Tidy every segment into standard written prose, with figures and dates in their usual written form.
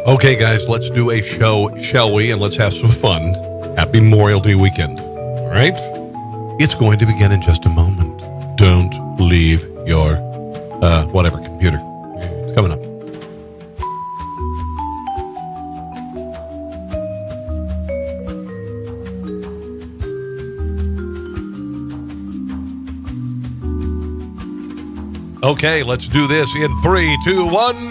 Okay, guys, let's do a show, shall we? And let's have some fun. Happy Memorial Day weekend. All right? It's going to begin in just a moment. Don't leave your, computer. It's coming up. Okay, let's do this in 3, 2, 1.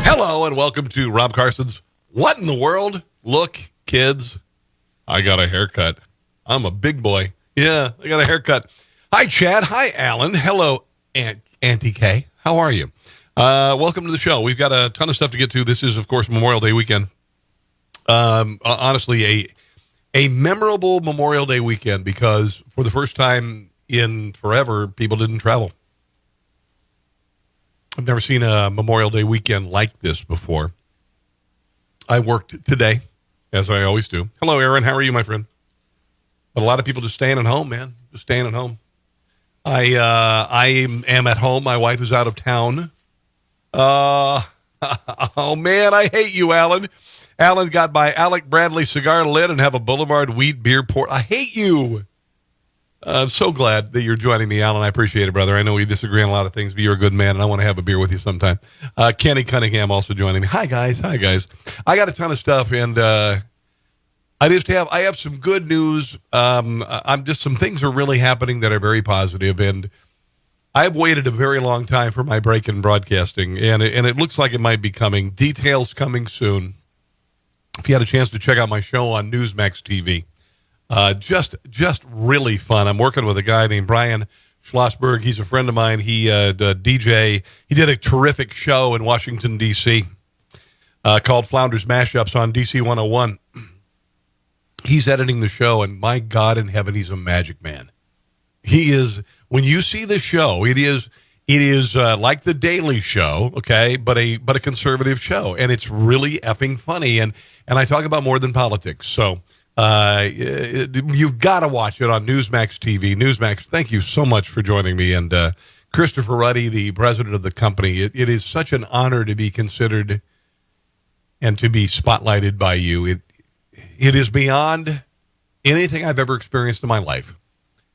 Hello and welcome to Rob Carson's What in the World? Look, kids, I got a haircut. I'm a big boy. Yeah, I got a haircut. Hi, Chad. Hi, Alan. Hello, Auntie Kay. How are you? Welcome to the show. We've got a ton of stuff to get to. This is, of course, Memorial Day weekend. Honestly, a memorable Memorial Day weekend because for the first time in forever, people didn't travel. I've never seen a Memorial Day weekend like this before. I worked today, as I always do. Hello, Aaron. How are you, my friend? But a lot of people just staying at home, man. Just staying at home. I am at home. My wife is out of town. Oh, man, I hate you, Alan. Alan got my Alec Bradley cigar lit and have a Boulevard wheat beer pour. I hate you. I'm so glad that you're joining me, Alan. I appreciate it, brother. I know we disagree on a lot of things, but you're a good man, and I want to have a beer with you sometime. Kenny Cunningham also joining me. Hi, guys. I got a ton of stuff, and I have some good news. Some things are really happening that are very positive, and I've waited a very long time for my break in broadcasting, and it looks like it might be coming. Details coming soon. If you had a chance to check out my show on Newsmax TV, just really fun. I'm working with a guy named Brian Schlossberg. He's a friend of mine. He DJ. He did a terrific show in Washington D.C. Called Flounders Mashups on DC 101. He's editing the show, and my God in heaven, he's a magic man. He is. When you see the show, it is like the Daily Show, okay, but a conservative show, and it's really effing funny. And I talk about more than politics, so you've got to watch it on Newsmax TV. Newsmax, thank you so much for joining me, and Christopher Ruddy, the president of the company. It is such an honor to be considered and to be spotlighted by you. It is beyond anything I've ever experienced in my life.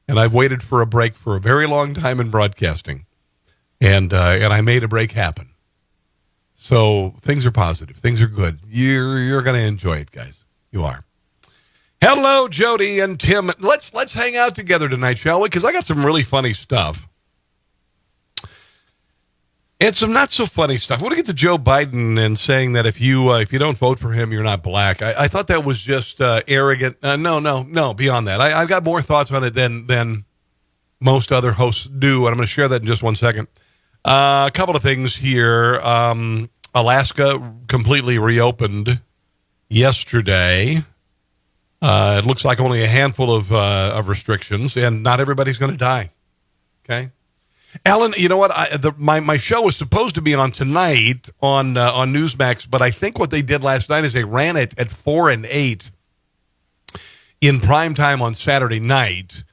And I've waited for a break for a very long time in broadcasting. And I made a break happen. So things are positive. Things are good. You're going to enjoy it, guys. You are. Hello, Jody and Tim. Let's hang out together tonight, shall we? Because I got some really funny stuff. And some not so funny stuff. I want to get to Joe Biden and saying that if you don't vote for him, you're not black. I thought that was just arrogant. No. Beyond that, I've got more thoughts on it than most other hosts do, and I'm going to share that in just 1 second. A couple of things here. Alaska completely reopened yesterday. It looks like only a handful of restrictions, and not everybody's going to die. Okay. Alan, you know what? My show was supposed to be on tonight on Newsmax, but I think what they did last night is they ran it at 4 and 8 in prime time on Saturday night,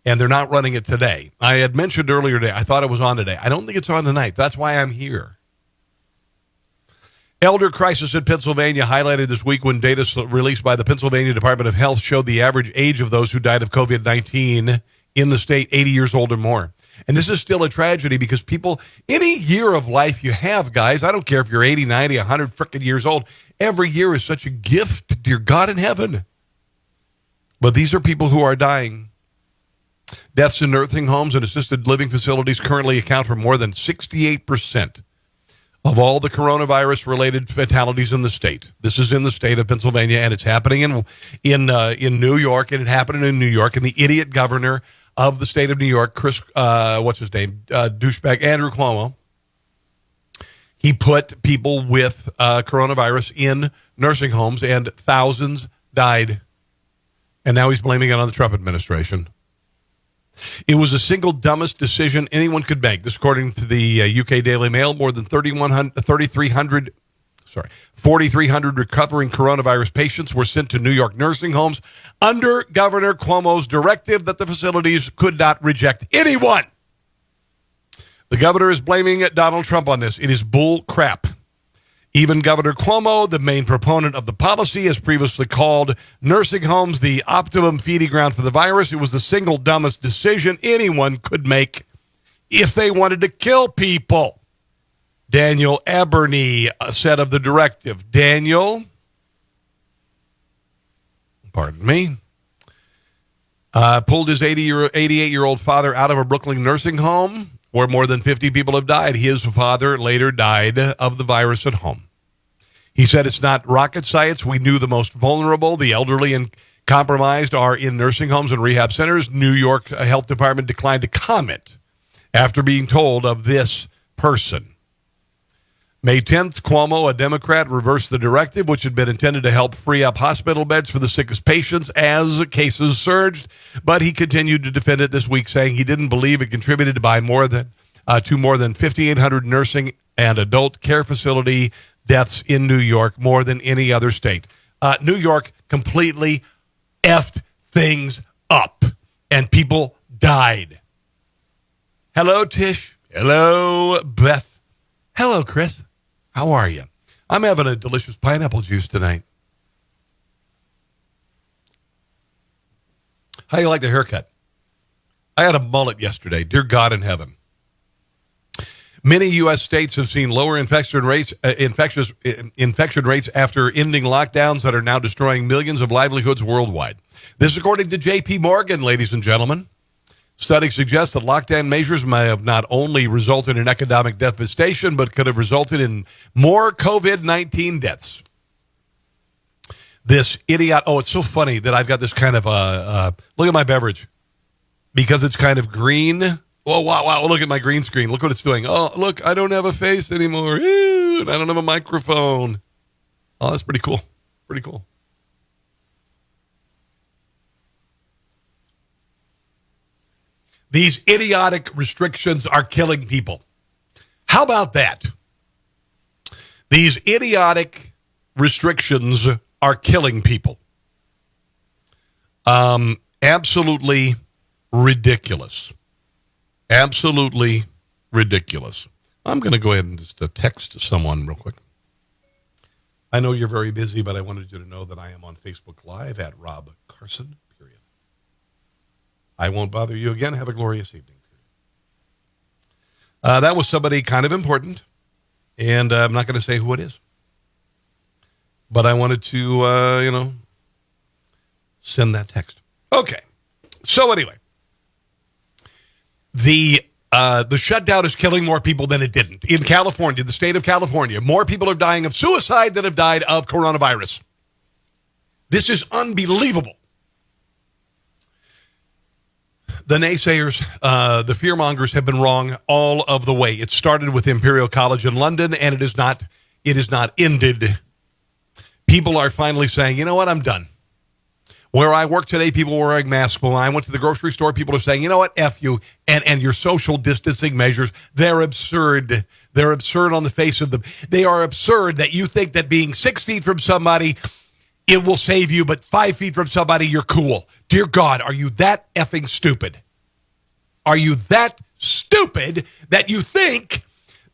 and they're not running it today. I had mentioned earlier today, I thought it was on today. I don't think it's on tonight. That's why I'm here. Elder crisis in Pennsylvania highlighted this week when data released by the Pennsylvania Department of Health showed the average age of those who died of COVID-19 in the state 80 years old or more. And this is still a tragedy because people, any year of life you have, guys, I don't care if you're 80, 90, 100 frickin' years old, every year is such a gift to your God in heaven. But these are people who are dying. Deaths in nursing homes and assisted living facilities currently account for more than 68% of all the coronavirus-related fatalities in the state. This is in the state of Pennsylvania, and it's happening in New York, and it happened in New York, and the idiot governor of the state of New York, douchebag Andrew Cuomo, he put people with coronavirus in nursing homes, and thousands died. And now he's blaming it on the Trump administration. It was the single dumbest decision anyone could make. This, according to the UK Daily Mail, more than 3,300 4,300 recovering coronavirus patients were sent to New York nursing homes under Governor Cuomo's directive that the facilities could not reject anyone. The governor is blaming Donald Trump on this. It is bull crap. Even Governor Cuomo, the main proponent of the policy, has previously called nursing homes the optimum feeding ground for the virus. It was the single dumbest decision anyone could make if they wanted to kill people. Daniel Aberney said of the directive. Daniel, pardon me, pulled his 88-year-old father out of a Brooklyn nursing home where more than 50 people have died. His father later died of the virus at home. He said it's not rocket science. We knew the most vulnerable, the elderly and compromised, are in nursing homes and rehab centers. New York Health Department declined to comment after being told of this person. May 10th, Cuomo, a Democrat, reversed the directive, which had been intended to help free up hospital beds for the sickest patients as cases surged. But he continued to defend it this week, saying he didn't believe it contributed to more than 5,800 nursing and adult care facility deaths in New York, more than any other state. New York completely effed things up, and people died. Hello, Tish. Hello, Beth. Hello, Chris. How are you? I'm having a delicious pineapple juice tonight. How you like the haircut? I had a mullet yesterday. Dear God in heaven. Many U.S. states have seen lower infection rates after ending lockdowns that are now destroying millions of livelihoods worldwide. This according to J.P. Morgan, ladies and gentlemen. Studies suggest that lockdown measures may have not only resulted in economic devastation, but could have resulted in more COVID-19 deaths. This idiot. Oh, it's so funny that I've got this kind of, look at my beverage. Because it's kind of green. Oh, wow. Look at my green screen. Look what it's doing. Oh, look, I don't have a face anymore. Ew, and I don't have a microphone. Oh, that's pretty cool. Pretty cool. These idiotic restrictions are killing people. How about that? These idiotic restrictions are killing people. Absolutely ridiculous. Absolutely ridiculous. I'm going to go ahead and just text someone real quick. I know you're very busy, but I wanted you to know that I am on Facebook Live at Rob Carson. I won't bother you again. Have a glorious evening. That was somebody kind of important, and I'm not going to say who it is. But I wanted to, send that text. Okay. So anyway, the shutdown is killing more people than it didn't. In California, the state of California, more people are dying of suicide than have died of coronavirus. This is unbelievable. The naysayers, the fearmongers have been wrong all of the way. It started with Imperial College in London, and it is not ended. People are finally saying, you know what, I'm done. Where I work today, people were wearing masks. When I went to the grocery store, people are saying, you know what, F you, and your social distancing measures, they're absurd. They're absurd on the face of them. They are absurd that you think that being 6 feet from somebody, it will save you, but 5 feet from somebody, you're cool. Dear God, are you that effing stupid? Are you that stupid that you think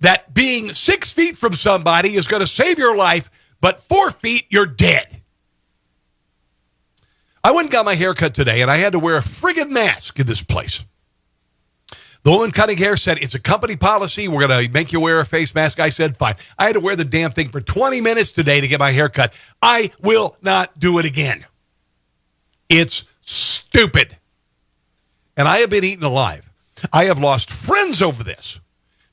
that being 6 feet from somebody is going to save your life, but 4 feet, you're dead? I went and got my hair cut today, and I had to wear a friggin' mask in this place. The woman cutting hair said, it's a company policy. We're going to make you wear a face mask. I said, fine. I had to wear the damn thing for 20 minutes today to get my hair cut. I will not do it again. It's stupid. And I have been eaten alive. I have lost friends over this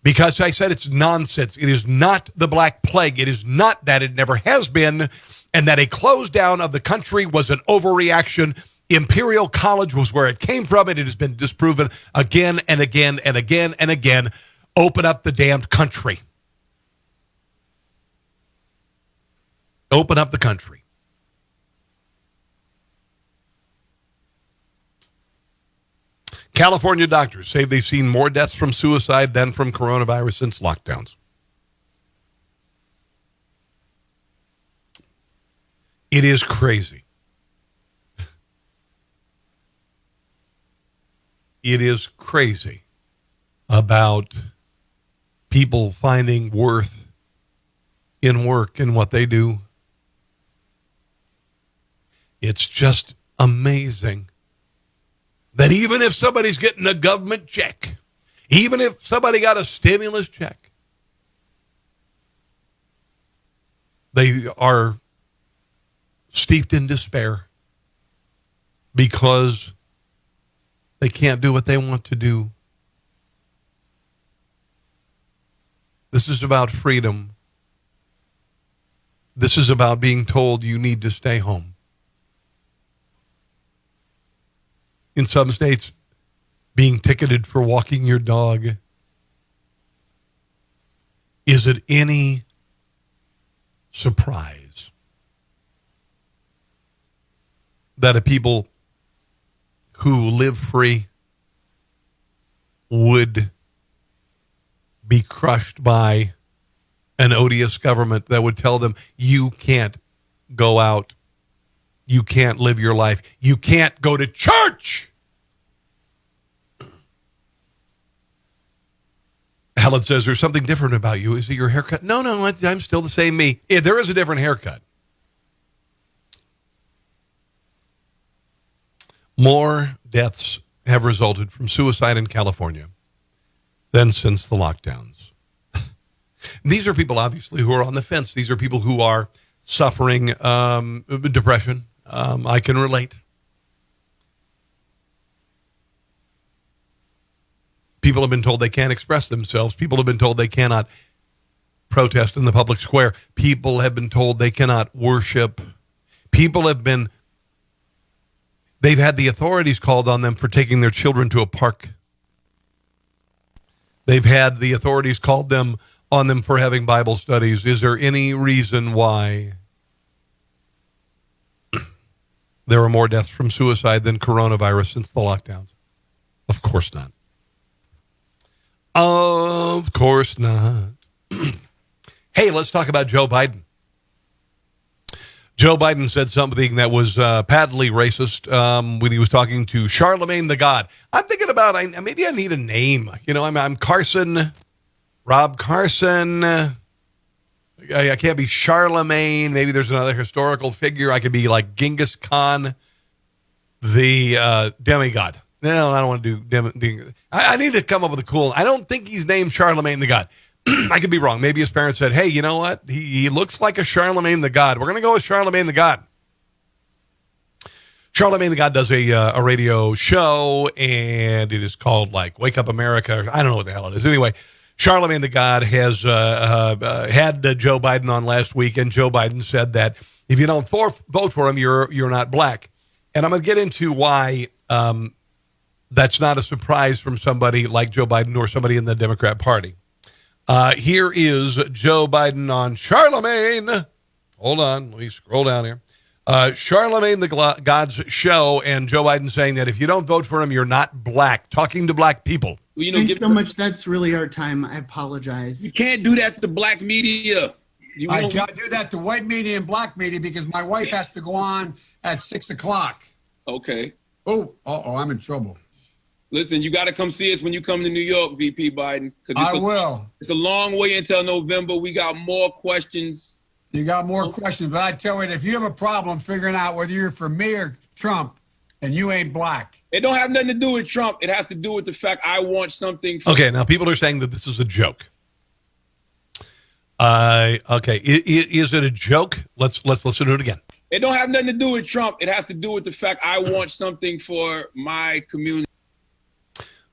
because I said it's nonsense. It is not the Black Plague. It is not that. It never has been. And that a close down of the country was an overreaction. Imperial College was where it came from, and it has been disproven again and again and again and again. Open up the damned country. Open up the country. California doctors say they've seen more deaths from suicide than from coronavirus since lockdowns. It is crazy. It is crazy about people finding worth in work and what they do. It's just amazing that even if somebody's getting a government check, even if somebody got a stimulus check, they are steeped in despair because they can't do what they want to do. This is about freedom. This is about being told you need to stay home. In some states, being ticketed for walking your dog. Is it any surprise that a people who live free would be crushed by an odious government that would tell them, you can't go out, you can't live your life, you can't go to church? Alan says, there's something different about you. Is it your haircut? No, I'm still the same me. Yeah, there is a different haircut. More deaths have resulted from suicide in California than since the lockdowns. These are people, obviously, who are on the fence. These are people who are suffering depression. I can relate. People have been told they can't express themselves. People have been told they cannot protest in the public square. People have been told they cannot worship. They've had the authorities called on them for taking their children to a park. They've had the authorities called on them for having Bible studies. Is there any reason why there are more deaths from suicide than coronavirus since the lockdowns? Of course not. Of course not. Hey, let's talk about Joe Biden. Joe Biden said something that was patently racist when he was talking to Charlemagne the God. I'm thinking about, maybe I need a name. You know, I'm Carson, Rob Carson. I can't be Charlemagne. Maybe there's another historical figure. I could be like Genghis Khan, the demigod. No, I don't want to do I need to come up with a cool. I don't think he's named Charlemagne the God. I could be wrong. Maybe his parents said, hey, you know what? He looks like a Charlemagne the God. We're going to go with Charlemagne the God. Charlemagne the God does a radio show, and it is called like Wake Up America. I don't know what the hell it is. Anyway, Charlemagne the God has had Joe Biden on last week, and Joe Biden said that if you don't vote for him, you're not black. And I'm going to get into why that's not a surprise from somebody like Joe Biden or somebody in the Democrat Party. Here is Joe Biden on Charlemagne. Hold on, let me scroll down here. Charlemagne the God's show, and Joe Biden saying that if you don't vote for him, you're not black. Talking to black people. Well, Thanks so much. That's really our time. I apologize. You can't do that to black media. I can't do that to white media and black media because my wife has to go on at 6 o'clock. Okay. I'm in trouble. Listen, you got to come see us when you come to New York, VP Biden. I will. It's a long way until November. We got more questions. You got more questions, but I tell you, if you have a problem figuring out whether you're for me or Trump, and you ain't black. It don't have nothing to do with Trump. It has to do with the fact I want something. Okay, now people are saying that this is a joke. Okay, is it a joke? Let's listen to it again. It don't have nothing to do with Trump. It has to do with the fact I want something for my community.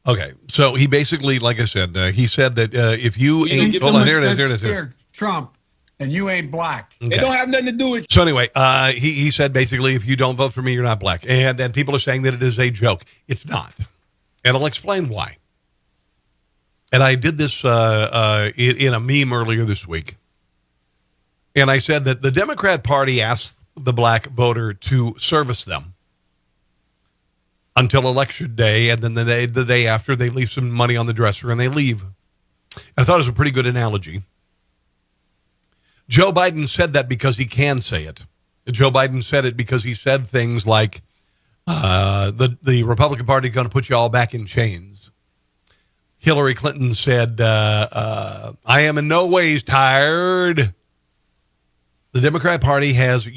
Okay, so he basically, like I said, he said that if you ain't... Hold on, here it is. Trump, and you ain't black. Okay. It don't have nothing to do with... So anyway, he said basically, if you don't vote for me, you're not black. And then people are saying that it is a joke. It's not. And I'll explain why. And I did this in a meme earlier this week. And I said that the Democrat Party asked the black voter to service them until election day, and then the day after, they leave some money on the dresser and they leave. And I thought it was a pretty good analogy. Joe Biden said that because he can say it. Joe Biden said it because he said things like, the Republican Party is going to put you all back in chains. Hillary Clinton said, I am in no ways tired. The Democrat Party has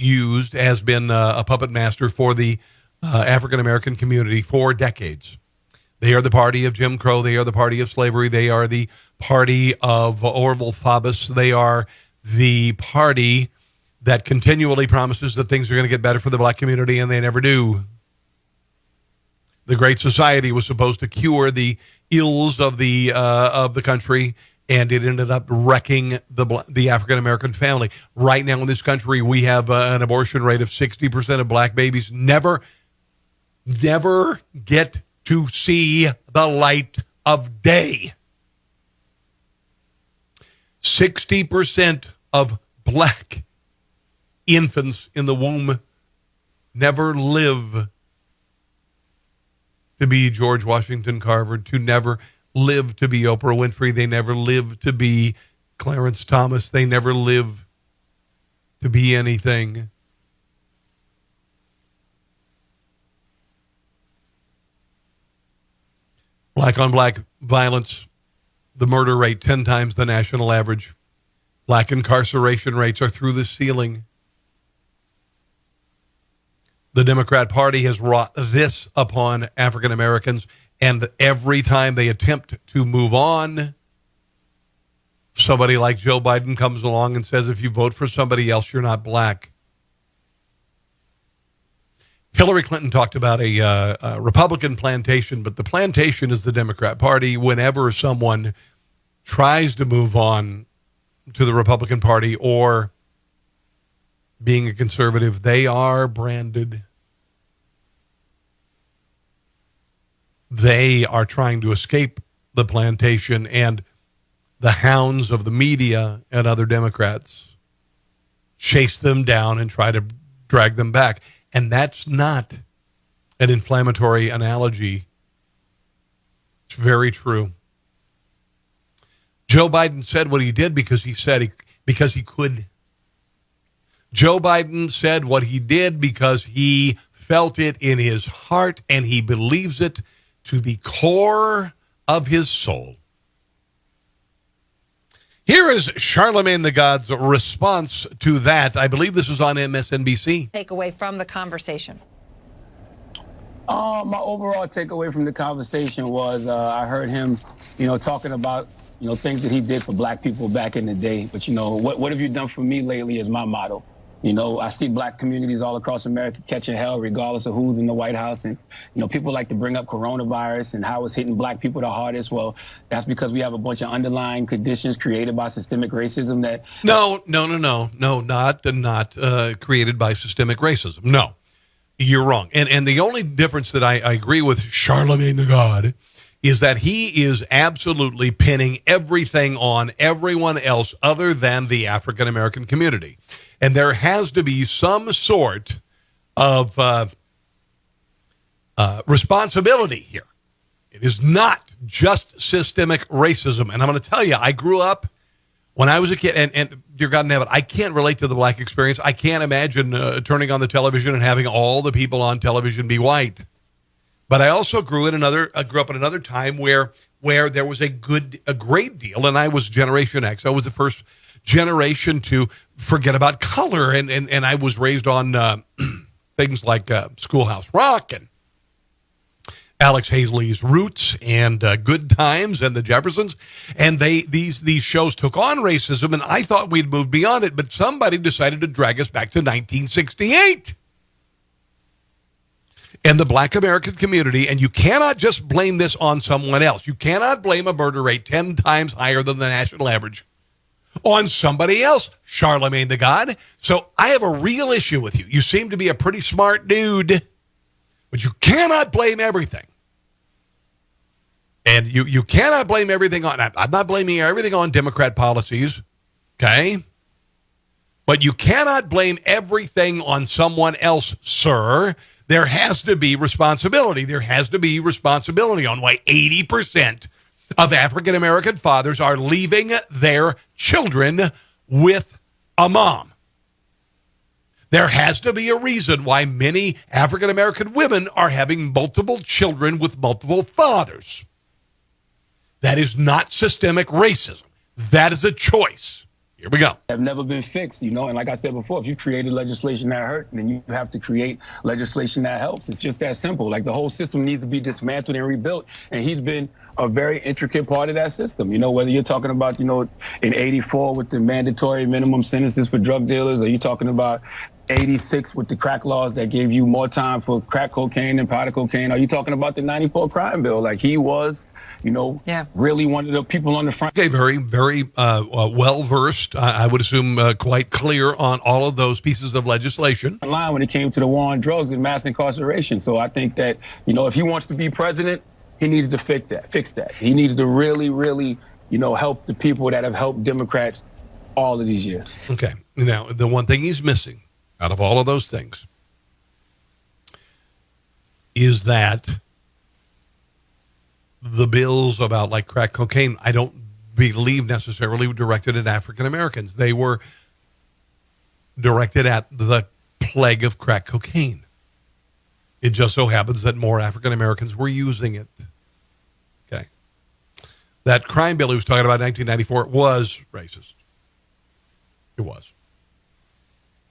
been a puppet master for the African-American community for decades. They are the party of Jim Crow. They are the party of slavery. They are the party of Orville Faubus. They are the party that continually promises that things are going to get better for the black community, and they never do. The Great Society was supposed to cure the ills of the country, and it ended up wrecking the African-American family. Right now in this country, we have an abortion rate of 60% of black babies never get to see the light of day. 60% of black infants in the womb never live to be George Washington Carver, to never live to be Oprah Winfrey. They never live to be Clarence Thomas. They never live to be anything. Black on black violence, the murder rate 10 times the national average. Black incarceration rates are through the ceiling. The Democrat Party has wrought this upon African Americans, and every time they attempt to move on, somebody like Joe Biden comes along and says, if you vote for somebody else, you're not black. Hillary Clinton talked about a Republican plantation, but the plantation is the Democrat Party. Whenever someone tries to move on to the Republican Party or being a conservative, they are branded. They are trying to escape the plantation, and the hounds of the media and other Democrats chase them down and try to drag them back. And that's not an inflammatory analogy. It's very true. Joe Biden said what he did because he could. Joe Biden said what he did because he felt it in his heart, and he believes it to the core of his soul. Here is Charlemagne the God's response to that. I believe this is on MSNBC. Takeaway from the conversation. My overall takeaway from the conversation was I heard him, talking about, things that he did for black people back in the day. But, what have you done for me lately is my motto. I see black communities all across America catching hell regardless of who's in the White House. And, people like to bring up coronavirus and how it's hitting black people the hardest. Well, that's because we have a bunch of underlying conditions created by systemic racism that... No, not created by systemic racism. No, you're wrong. And the only difference that I agree with Charlemagne the God is that he is absolutely pinning everything on everyone else other than the African-American community. And there has to be some sort of responsibility here. It is not just systemic racism. And I'm going to tell you, I grew up when I was a kid, and dear God in heaven, I can't relate to the black experience. I can't imagine turning on the television and having all the people on television be white. But I also grew up in another time where there was a great deal, and I was Generation X. I was the first generation to forget about color, and I was raised on things like Schoolhouse Rock and Alex Hazley's Roots and Good Times and the Jeffersons, and these shows took on racism, and I thought we'd moved beyond it, but somebody decided to drag us back to 1968. And the black American community, and you cannot just blame this on someone else. You cannot blame a murder rate 10 times higher than the national average on somebody else, Charlemagne the God. So I have a real issue with you. You seem to be a pretty smart dude, but you cannot blame everything. And you cannot blame everything on, I'm not blaming everything on Democrat policies, okay? But you cannot blame everything on someone else, sir. There has to be responsibility. There has to be responsibility on why 80% of African-American fathers are leaving their children with a mom. There has to be a reason why many African American women are having multiple children with multiple fathers. That is not systemic racism. That is a choice. Here we go. Have never been fixed, and like I said before, if you created legislation that hurt, then you have to create legislation that helps. It's just that simple. Like, the whole system needs to be dismantled and rebuilt, and he's been a very intricate part of that system. Whether you're talking about, in 84 with the mandatory minimum sentences for drug dealers, or you're talking about 86 with the crack laws that gave you more time for crack cocaine and powder cocaine. Are you talking about the 94 crime bill? Like, he was, really one of the people on the front. Okay, very, very well-versed, I would assume quite clear on all of those pieces of legislation. Line when it came to the war on drugs and mass incarceration. So I think that, if he wants to be president, he needs to fix that. He needs to really, really, help the people that have helped Democrats all of these years. Okay. Now, the one thing he's missing out of all of those things is that the bills about like crack cocaine, I don't believe necessarily directed at African Americans. They were directed at the plague of crack cocaine. It just so happens that more African Americans were using it. Okay. That crime bill he was talking about in 1994 was racist. It was.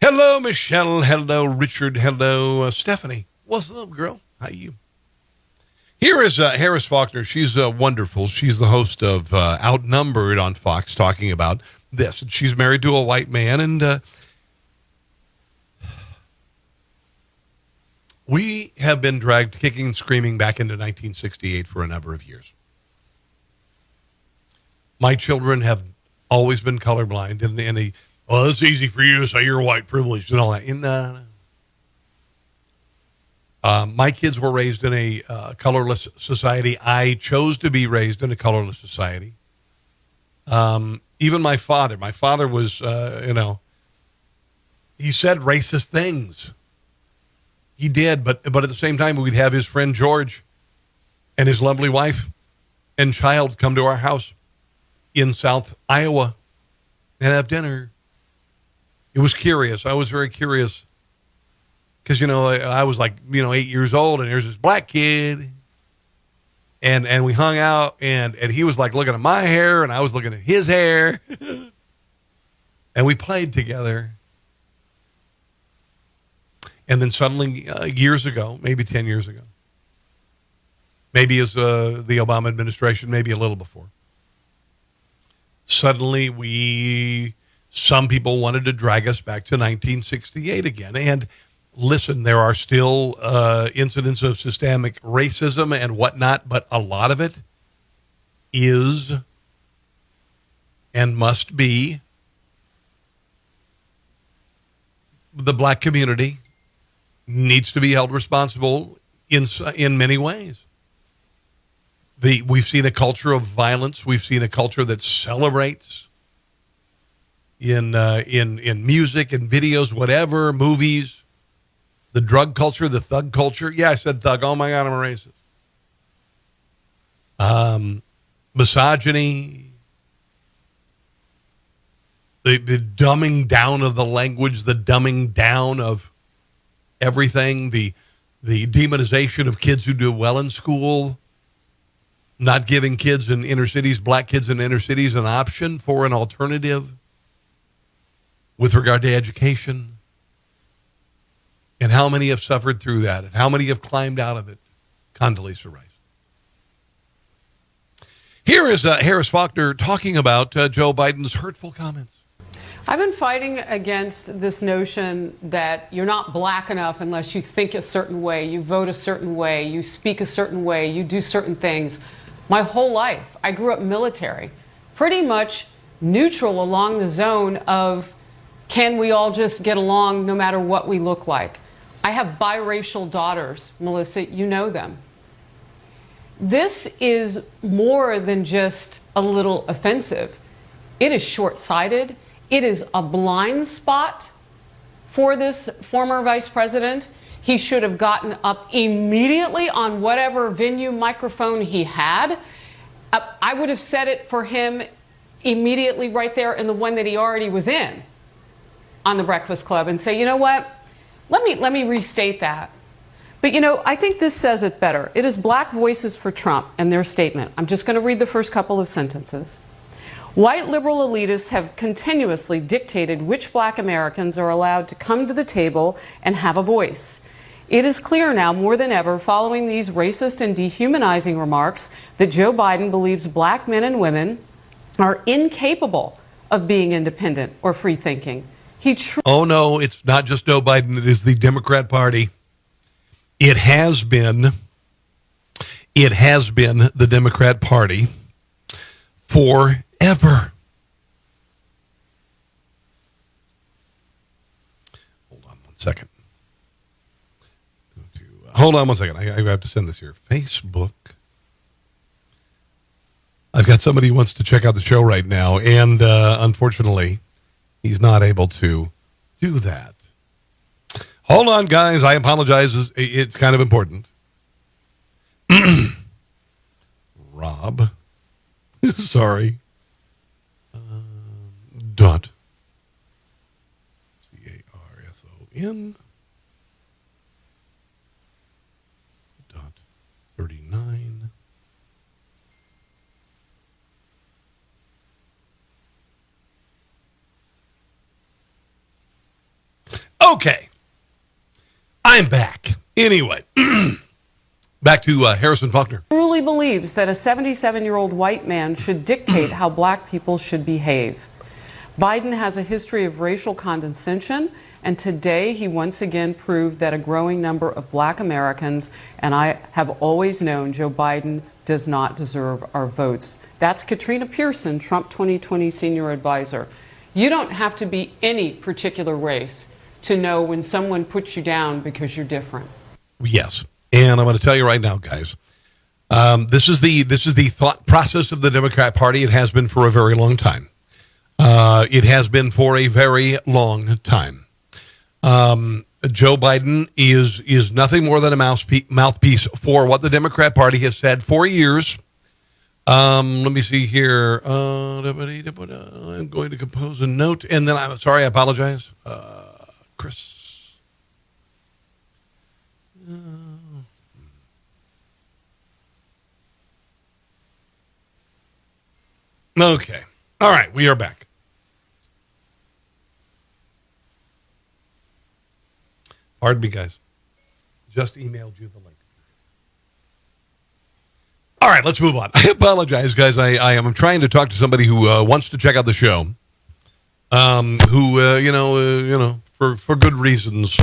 Hello, Michelle. Hello, Richard. Hello, Stephanie. What's up, girl? How you? Here is Harris Faulkner. She's wonderful. She's the host of Outnumbered on Fox, talking about this. And she's married to a white man, and we have been dragged kicking and screaming back into 1968 for a number of years. My children have always been colorblind, and well, it's easy for you, so you're white privileged and all that. My kids were raised in a colorless society. I chose to be raised in a colorless society. Even my father was, he said racist things. He did, but at the same time, we'd have his friend George and his lovely wife and child come to our house in South Iowa and have dinner. It was curious. I was very curious because, I was like, 8 years old, and there's this black kid, and we hung out, and he was like looking at my hair, and I was looking at his hair, and we played together. And then suddenly, years ago, maybe 10 years ago, maybe as the Obama administration, maybe a little before, suddenly some people wanted to drag us back to 1968 again. And listen, there are still incidents of systemic racism and whatnot, but a lot of it is and must be the black community needs to be held responsible in many ways. We've seen a culture of violence. We've seen a culture that celebrates in music and videos, whatever, movies, the drug culture, the thug culture. Yeah, I said thug. Oh my God, I'm a racist. Misogyny, the dumbing down of the language, the dumbing down of everything, the demonization of kids who do well in school, not giving kids in inner cities, black kids in inner cities, an option for an alternative with regard to education. And how many have suffered through that? And how many have climbed out of it? Condoleezza Rice. Here is Harris Faulkner talking about Joe Biden's hurtful comments. I've been fighting against this notion that you're not black enough unless you think a certain way, you vote a certain way, you speak a certain way, you do certain things. My whole life, I grew up military, pretty much neutral along the zone of can we all just get along no matter what we look like. I have biracial daughters, Melissa, you know them. This is more than just a little offensive. It is short-sighted. It is a blind spot for this former vice president. He should have gotten up immediately on whatever venue microphone he had. I would have said it for him immediately right there in the one that he already was in. on the Breakfast Club and say, you know what? Let me restate that. But I think this says it better. It is black voices for Trump and their statement. I'm just going to read the first couple of sentences. White liberal elitists have continuously dictated which black Americans are allowed to come to the table and have a voice. It is clear now more than ever, following these racist and dehumanizing remarks, that Joe Biden believes black men and women are incapable of being independent or free-thinking. Oh, no, it's not just Joe Biden. It is the Democrat Party. It has been the Democrat Party forever. Hold on one second. Hold on one second. I have to send this here. Facebook. I've got somebody who wants to check out the show right now, and unfortunately, he's not able to do that. Hold on, guys. I apologize. It's kind of important. Rob. Sorry. Dot. Carson. Dot 39. Okay. I'm back. Anyway, back to Harrison Faulkner. Truly believes that a 77-year-old white man should dictate how black people should behave. Biden has a history of racial condescension, and today he once again proved that a growing number of black Americans, and I have always known Joe Biden does not deserve our votes. That's Katrina Pearson, Trump 2020 senior advisor. You don't have to be any particular race to know when someone puts you down because you're different. Yes, and I'm going to tell you right now, guys. This is the thought process of the Democrat Party. It has been for a very long time. It has been for a very long time. Joe Biden is nothing more than a mouthpiece for what the Democrat Party has said for years. Let me see here. I'm going to compose a note, and then I'm sorry. I apologize. Chris. Okay. All right. We are back. Pardon me, guys. Just emailed you the link. All right. Let's move on. I apologize, guys. I am trying to talk to somebody who wants to check out the show. For good reasons.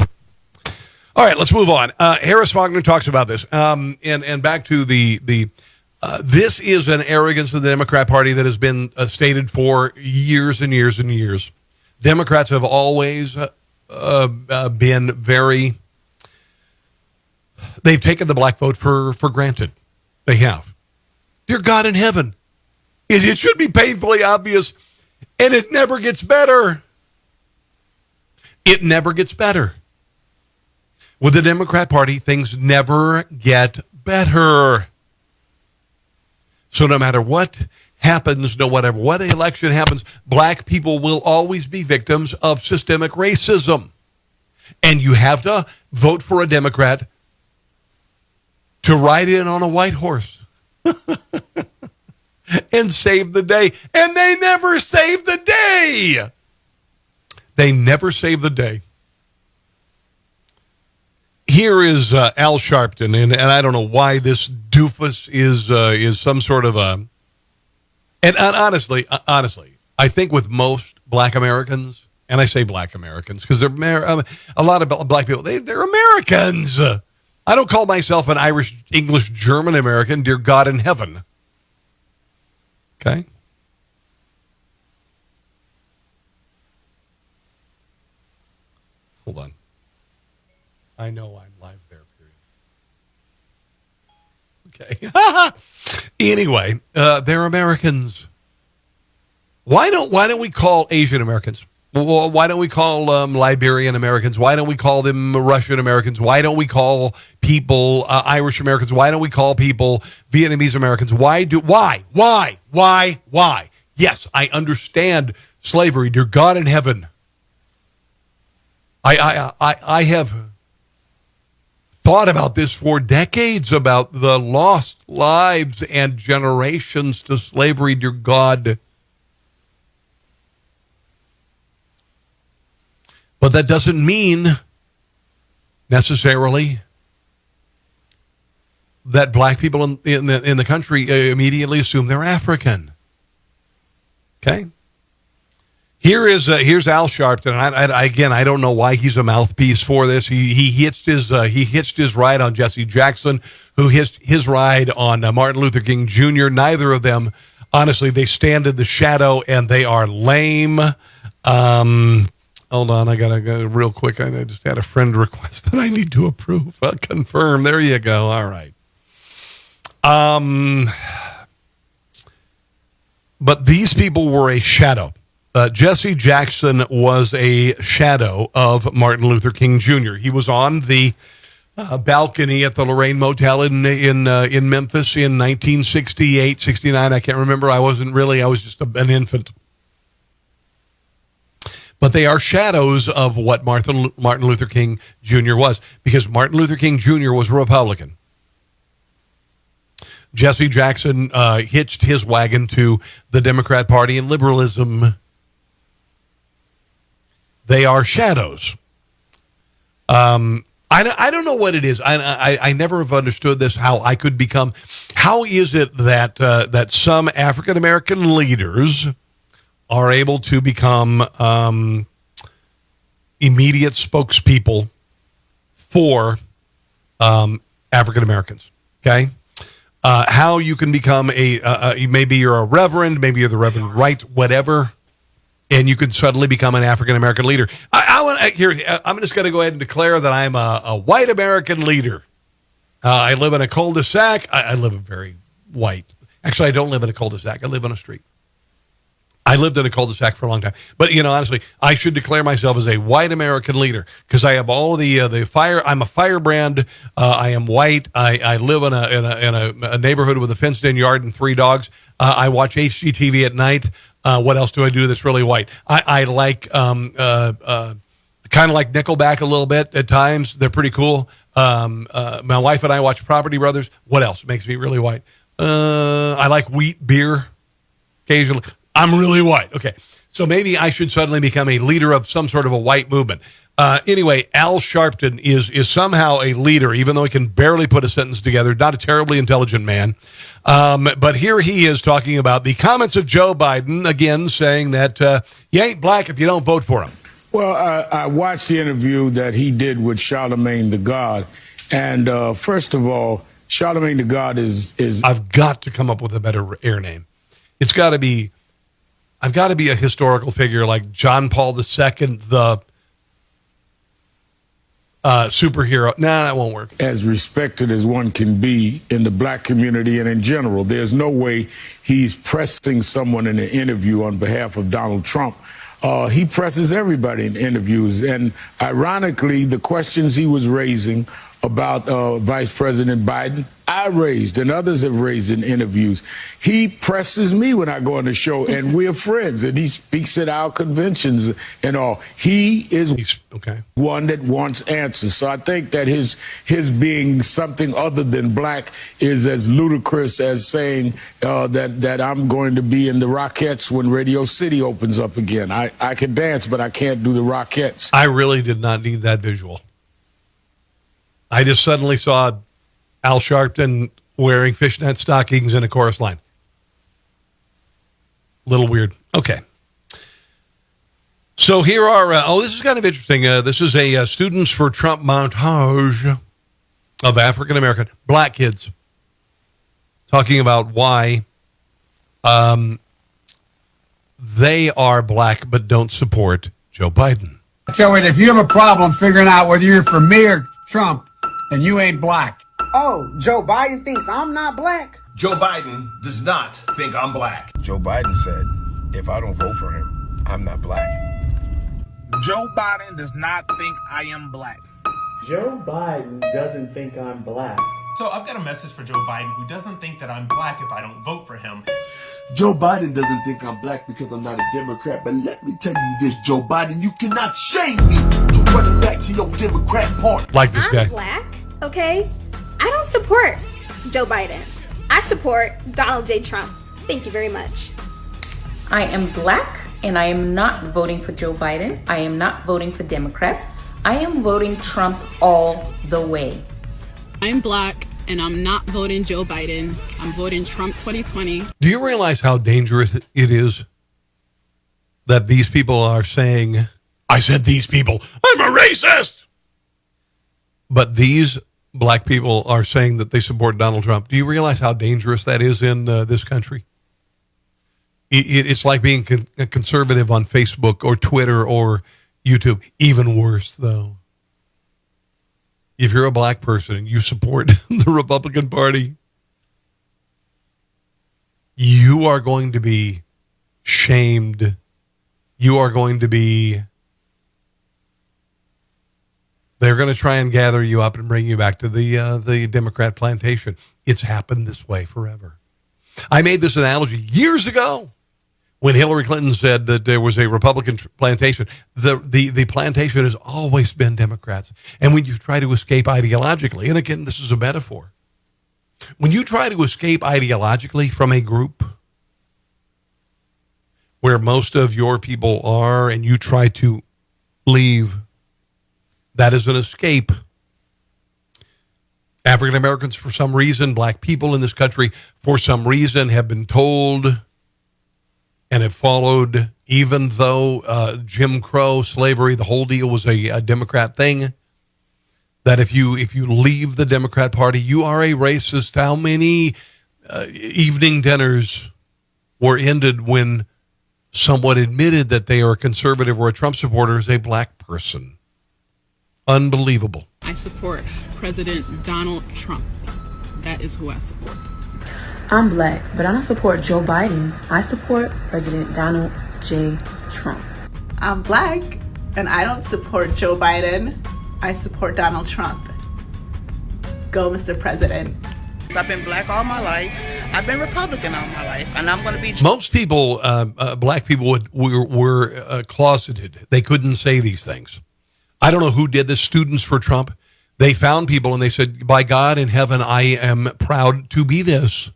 All right, let's move on. Harris Faulkner talks about this, and back to the this is an arrogance of the Democrat Party that has been stated for years and years and years. Democrats have always been very. They've taken the black vote for granted. They have. Dear God in heaven, it should be painfully obvious, and it never gets better. It never gets better. With the Democrat Party, things never get better. So no matter what happens, no matter what election happens, black people will always be victims of systemic racism. And you have to vote for a Democrat to ride in on a white horse and save the day. And they never save the day. They never save the day. Here is Al Sharpton, and I don't know why this doofus is some sort of a. And honestly, I think with most black Americans, and I say black Americans because they're a lot of black people. They're Americans. I don't call myself an Irish, English, German American. Dear God in heaven. Okay. Hold on. I know I'm live there, period. Okay. Anyway, they're Americans. Why don't we call Asian Americans? Why don't we call Liberian Americans? Why don't we call them Russian Americans? Why don't we call people Irish Americans? Why don't we call people Vietnamese Americans? Why? Yes, I understand slavery. Dear God in heaven. I have thought about this for decades, about the lost lives and generations to slavery, dear God. But that doesn't mean necessarily that black people in the country immediately assume they're African. Okay? Here's Al Sharpton. I don't know why he's a mouthpiece for this. He hitched his ride on Jesse Jackson, who hitched his ride on Martin Luther King Jr. Neither of them, honestly, they stand in the shadow and they are lame. Hold on, I gotta go real quick. I just had a friend request that I need to approve. Confirm. There you go. All right. But these people were a shadow. Jesse Jackson was a shadow of Martin Luther King Jr. He was on the balcony at the Lorraine Motel in Memphis in 1968, 69. I can't remember. I was just an infant. But they are shadows of what Martin Luther King Jr. was, because Martin Luther King Jr. was a Republican. Jesse Jackson hitched his wagon to the Democrat Party and liberalism. They are shadows. I don't know what it is. I never have understood this, how I could become. How is it that some African American leaders are able to become immediate spokespeople for African Americans? Okay, how you can become maybe you're a reverend, maybe you're the Reverend Wright, whatever, and you can suddenly become an African American leader. I'm just going to go ahead and declare that I'm a white American leader. I live in a cul-de-sac. I live a very white. Actually, I don't live in a cul-de-sac. I live on a street. I lived in a cul-de-sac for a long time. But, honestly, I should declare myself as a white American leader because I have all the fire. I'm a firebrand. I am white. I live in a neighborhood with a fenced-in yard and 3 dogs. I watch HGTV at night. What else do I do that's really white? I like kind of like Nickelback a little bit at times. They're pretty cool. My wife and I watch Property Brothers. What else makes me really white? I like wheat beer occasionally. I'm really white. Okay. So maybe I should suddenly become a leader of some sort of a white movement. Anyway, Al Sharpton is somehow a leader, even though he can barely put a sentence together. Not a terribly intelligent man. But here he is talking about the comments of Joe Biden, again, saying that you ain't black if you don't vote for him. Well, I watched the interview that he did with Charlemagne the God. And first of all, Charlemagne the God is... I've got to come up with a better air name. It's got to be... I've got to be a historical figure like John Paul II, the superhero. Nah, that won't work. As respected as one can be in the black community and in general. There's no way he's pressing someone in an interview on behalf of Donald Trump. He presses everybody in interviews. And ironically, the questions he was raising about Vice President Biden, I raised and others have raised in interviews. He presses me when I go on the show, and we're friends, and he speaks at our conventions and all. He's one that wants answers. So I think that his being something other than black is as ludicrous as saying that I'm going to be in the Rockettes when Radio City opens up again. I can dance, but I can't do the Rockettes. I really did not need that visual. I just suddenly saw Al Sharpton wearing fishnet stockings in a chorus line. Little weird. Okay. So here are, this is kind of interesting. This is a Students for Trump montage of African-American black kids talking about why they are black but don't support Joe Biden. So if you have a problem figuring out whether you're for me or Trump, and you ain't black. Oh, Joe Biden thinks I'm not black? Joe Biden does not think I'm black. Joe Biden said, if I don't vote for him, I'm not black. Joe Biden does not think I am black. Joe Biden doesn't think I'm black. So I've got a message for Joe Biden, who doesn't think that I'm black if I don't vote for him. Joe Biden doesn't think I'm black because I'm not a Democrat, but let me tell you this, Joe Biden, you cannot shame me to run back to your Democrat party. Like this guy. I'm black, okay? I don't support Joe Biden. I support Donald J. Trump. Thank you very much. I am black, and I am not voting for Joe Biden. I am not voting for Democrats. I am voting Trump all the way. I'm black, and I'm not voting Joe Biden. I'm voting Trump 2020. Do you realize how dangerous it is that these people are saying, I said these people, I'm a racist. But these black people are saying that they support Donald Trump. Do you realize how dangerous that is in this country? It's like being a conservative on Facebook or Twitter or YouTube. Even worse, though. If you're a black person and you support the Republican Party, you are going to be shamed. You are going to be... They're going to try and gather you up and bring you back to the Democrat plantation. It's happened this way forever. I made this analogy years ago when Hillary Clinton said that there was a Republican plantation. The plantation has always been Democrats. And when you try to escape ideologically, and again, this is a metaphor, when you try to escape ideologically from a group where most of your people are and you try to leave, that is an escape. African Americans, for some reason, black people in this country, for some reason, have been told and have followed, even though Jim Crow, slavery, the whole deal was a Democrat thing, that if you leave the Democrat Party, you are a racist. How many evening dinners were ended when someone admitted that they are a conservative or a Trump supporter as a black person? Unbelievable. I support President Donald Trump. That is who I support. I'm black, but I don't support Joe Biden. I support President Donald J. Trump. I'm black, and I don't support Joe Biden. I support Donald Trump. Go, Mr. President. I've been black all my life. I've been Republican all my life, and I'm going to be... Most people, black people, were closeted. They couldn't say these things. I don't know who did this, Students for Trump. They found people and they said, by God in heaven, I am proud to be this.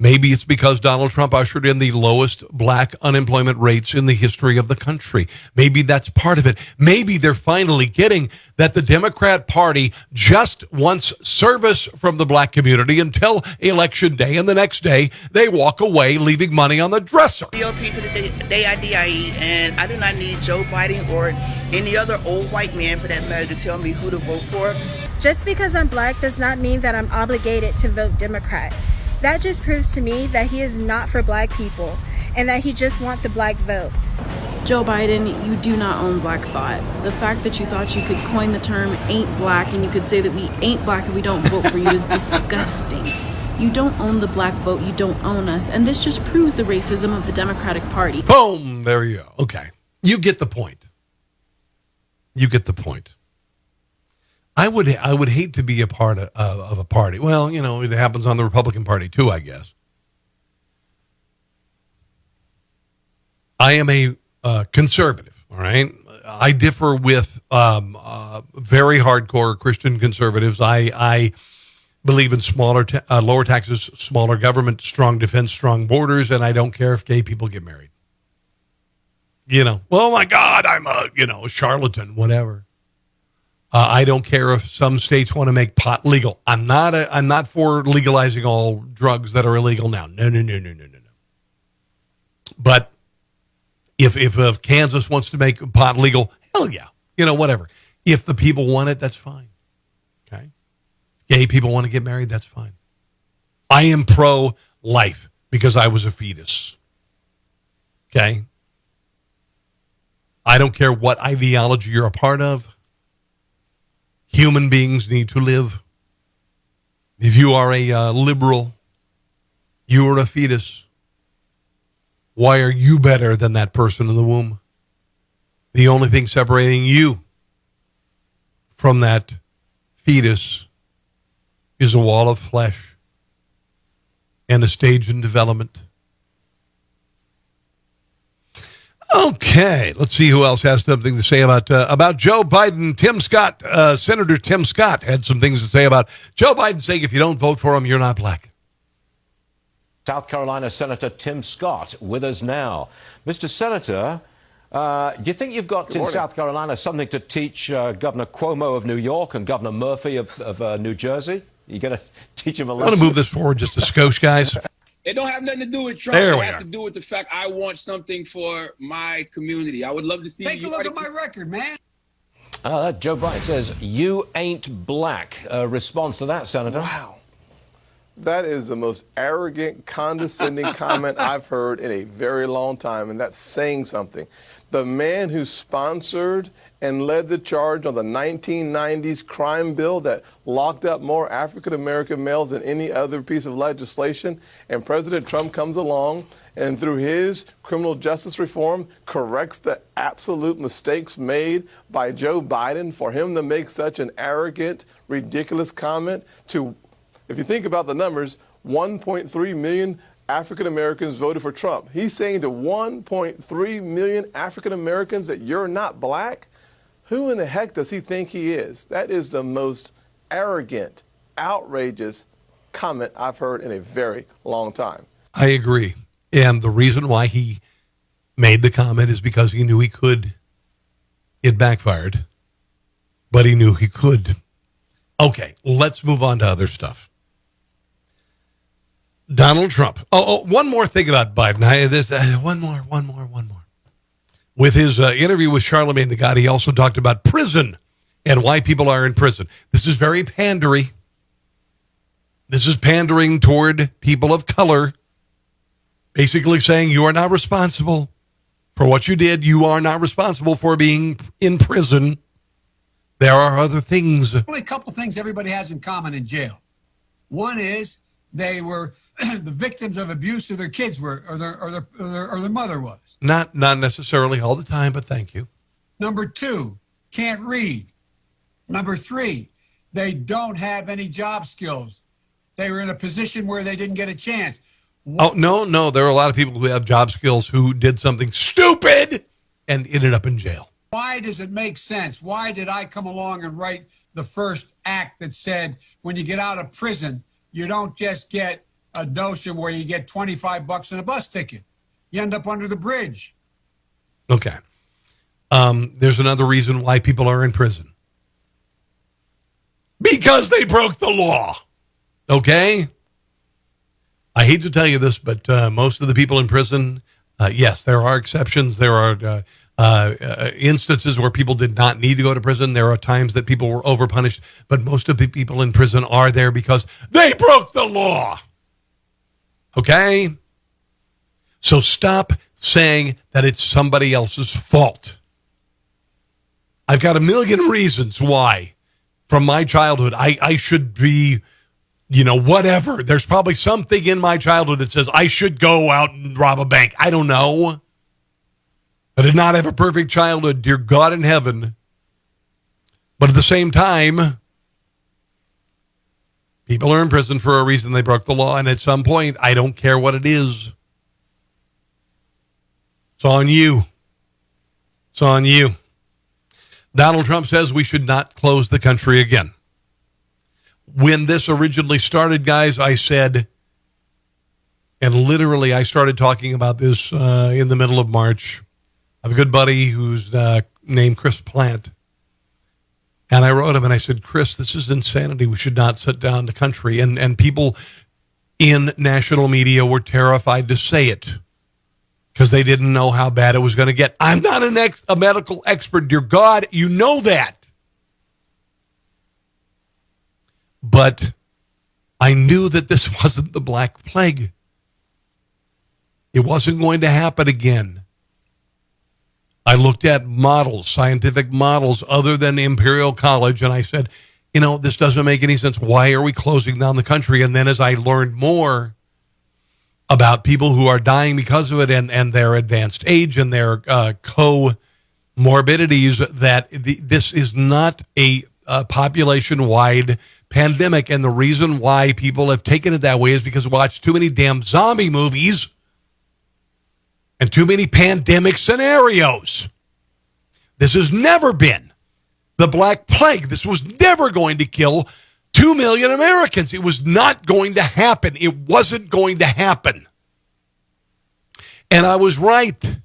Maybe it's because Donald Trump ushered in the lowest black unemployment rates in the history of the country. Maybe that's part of it. Maybe they're finally getting that the Democrat Party just wants service from the black community until Election Day, and the next day they walk away leaving money on the dresser. GOP to the day I die, and I do not need Joe Biden or any other old white man, for that matter, to tell me who to vote for. Just because I'm black does not mean that I'm obligated to vote Democrat. That just proves to me that he is not for black people and that he just wants the black vote. Joe Biden, you do not own black thought. The fact that you thought you could coin the term ain't black and you could say that we ain't black if we don't vote for you is disgusting. You don't own the black vote. You don't own us. And this just proves the racism of the Democratic Party. Boom. There you go. Okay. You get the point. You get the point. I would hate to be a part of a party. Well, you know, it happens on the Republican Party too, I guess. I am a conservative, all right? I differ with very hardcore Christian conservatives. I believe in lower taxes, smaller government, strong defense, strong borders, and I don't care if gay people get married. You know, oh my God, I'm a charlatan, whatever. I don't care if some states want to make pot legal. I'm not for legalizing all drugs that are illegal now. No. But if Kansas wants to make pot legal, hell yeah. You know, whatever. If the people want it, that's fine. Okay. Gay people want to get married, that's fine. I am pro-life because I was a fetus. Okay. I don't care what ideology you're a part of. Human beings need to live. If you are a liberal, you are a fetus. Why are you better than that person in the womb? The only thing separating you from that fetus is a wall of flesh and a stage in development. Okay, let's see who else has something to say about Joe Biden. Tim Scott, Senator Tim Scott had some things to say about Joe Biden saying if you don't vote for him, you're not black. South Carolina Senator Tim Scott with us now. Mr. Senator, do you think you've got in South Carolina something to teach Governor Cuomo of New York and Governor Murphy of New Jersey? You going to teach them a lesson? I'm going to move this forward just a skosh, guys. It don't have nothing to do with Trump. There it we has are. to do with the fact I want something for my community. I would love to see Take a look at my record, man. Joe Biden says, you ain't black. Response to that, Senator? Wow. That is the most arrogant, condescending comment I've heard in a very long time, and that's saying something. The man who sponsored and led the charge on the 1990s crime bill that locked up more African-American males than any other piece of legislation, and President Trump comes along and through his criminal justice reform corrects the absolute mistakes made by Joe Biden. For him to make such an arrogant, ridiculous comment to, if you think about the numbers, 1.3 million African Americans voted for Trump. He's saying to 1.3 million African Americans that you're not black? Who in the heck does he think he is? That is the most arrogant, outrageous comment I've heard in a very long time. I agree. And the reason why he made the comment is because he knew he could. It backfired, but he knew he could. Okay, let's move on to other stuff. Donald Trump. One more thing about Biden. One more. With his interview with Charlemagne the God, he also talked about prison and why people are in prison. This is very pandery. This is pandering toward people of color, basically saying you are not responsible for what you did. You are not responsible for being in prison. There are other things. Only a couple things everybody has in common in jail. One is they were the victims of abuse, or their kids were, or their mother was. Not necessarily all the time, but thank you. Number two, can't read. Number three, they don't have any job skills. They were in a position where they didn't get a chance. Oh, no. There are a lot of people who have job skills who did something stupid and ended up in jail. Why does it make sense? Why did I come along and write the first act that said when you get out of prison, you don't just get a notion where you get $25 in a bus ticket. You end up under the bridge. Okay. There's another reason why people are in prison. Because they broke the law. Okay? I hate to tell you this, but most of the people in prison, yes, there are exceptions. There are instances where people did not need to go to prison. There are times that people were overpunished, but most of the people in prison are there because they broke the law. Okay? So stop saying that it's somebody else's fault. I've got a million reasons why from my childhood I should be, whatever. There's probably something in my childhood that says I should go out and rob a bank. I don't know. I did not have a perfect childhood, dear God in heaven. But at the same time, people are in prison for a reason. They broke the law. And at some point, I don't care what it is. It's on you. It's on you. Donald Trump says we should not close the country again. When this originally started, guys, I said, and literally I started talking about this in the middle of March. I have a good buddy who's named Chris Plant. And I wrote him and I said, Chris, this is insanity. We should not shut down the country. And people in national media were terrified to say it because they didn't know how bad it was going to get. I'm not a medical expert, dear God. You know that. But I knew that this wasn't the Black Plague. It wasn't going to happen again. I looked at models, scientific models other than Imperial College, and I said, this doesn't make any sense. Why are we closing down the country? And then as I learned more about people who are dying because of it and their advanced age and their comorbidities, that this is not a population-wide pandemic, and the reason why people have taken it that way is because they watched too many damn zombie movies and too many pandemic scenarios. This has never been the Black Plague. This was never going to kill 2 million Americans. It was not going to happen. It wasn't going to happen. And I was right.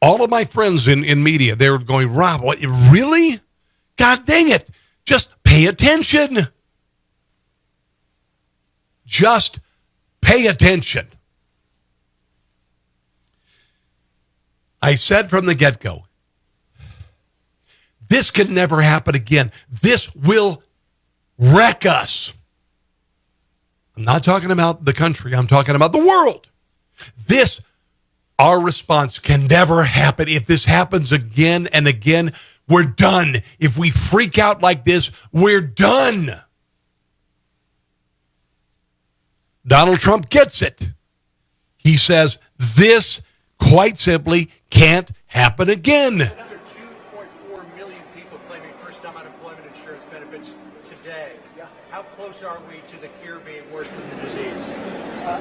All of my friends in media, they were going, Rob, what, really? God dang it. Just pay attention. Just pay attention. I said from the get-go, this can never happen again. This will wreck us. I'm not talking about the country. I'm talking about the world. Our response can never happen. If this happens again and again, we're done. If we freak out like this, we're done. Donald Trump gets it. He says this quite simply can't happen again. Another 2.4 million people claiming first-time unemployment insurance benefits today. How close are we to the cure being worse than the disease?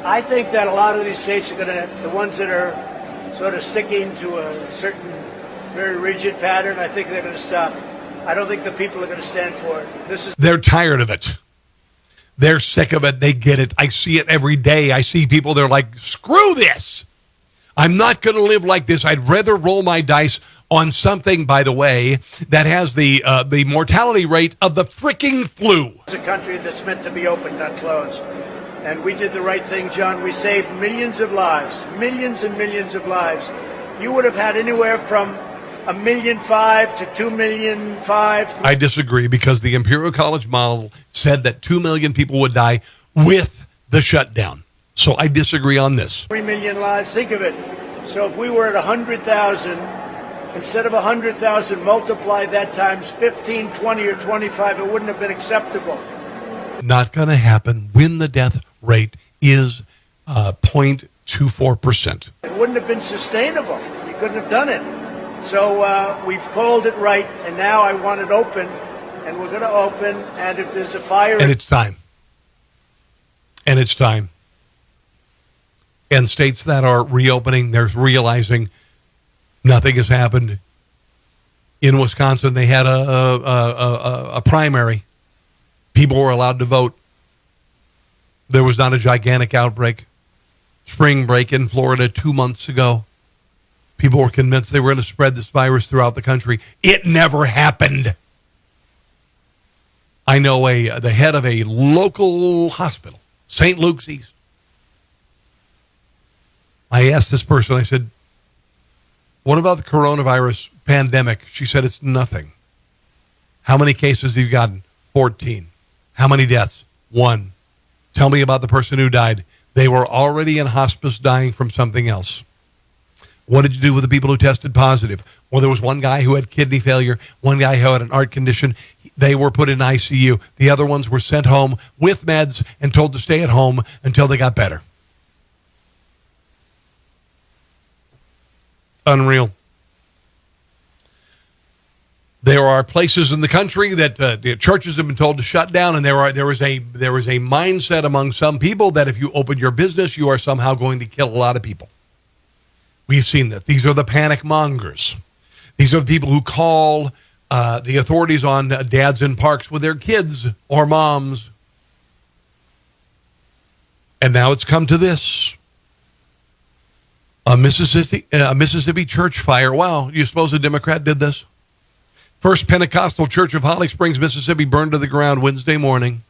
I think that a lot of these states are going to, the ones that are sort of sticking to a certain very rigid pattern, I think they're going to stop. I don't think the people are going to stand for it. They're tired of it. They're sick of it. They get it. I see it every day. I see people, they're like, screw this. I'm not going to live like this. I'd rather roll my dice on something, by the way, that has the mortality rate of the freaking flu. It's a country that's meant to be open, not closed. And we did the right thing, John. We saved millions of lives, millions and millions of lives. You would have had anywhere from 1.5 million to 2.5 million. I disagree, because the Imperial College model said that 2 million people would die with the shutdown. So I disagree on this. 3 million lives, think of it. So if we were at 100,000, instead of 100,000, multiply that times 15, 20, or 25, it wouldn't have been acceptable. Not going to happen when the death rate is 0.24%. It wouldn't have been sustainable. You couldn't have done it. So we've called it right, and now I want it open, and we're going to open, and if there's a fire... And it's time. And it's time. And states that are reopening, they're realizing nothing has happened. In Wisconsin, they had a primary. People were allowed to vote. There was not a gigantic outbreak. Spring break in Florida 2 months ago. People were convinced they were going to spread this virus throughout the country. It never happened. I know the head of a local hospital, St. Luke's East. I asked this person, I said, what about the coronavirus pandemic? She said, it's nothing. How many cases have you gotten? 14. How many deaths? 1. Tell me about the person who died. They were already in hospice dying from something else. What did you do with the people who tested positive? Well, there was one guy who had kidney failure, one guy who had an heart condition. They were put in ICU. The other ones were sent home with meds and told to stay at home until they got better. Unreal. There are places in the country that churches have been told to shut down, and there is a mindset among some people that if you open your business, you are somehow going to kill a lot of people. We've seen that. These are the panic mongers. These are the people who call the authorities on dads in parks with their kids or moms. And now it's come to this. A Mississippi church fire. Wow, you suppose a Democrat did this? First Pentecostal Church of Holly Springs, Mississippi, burned to the ground Wednesday morning.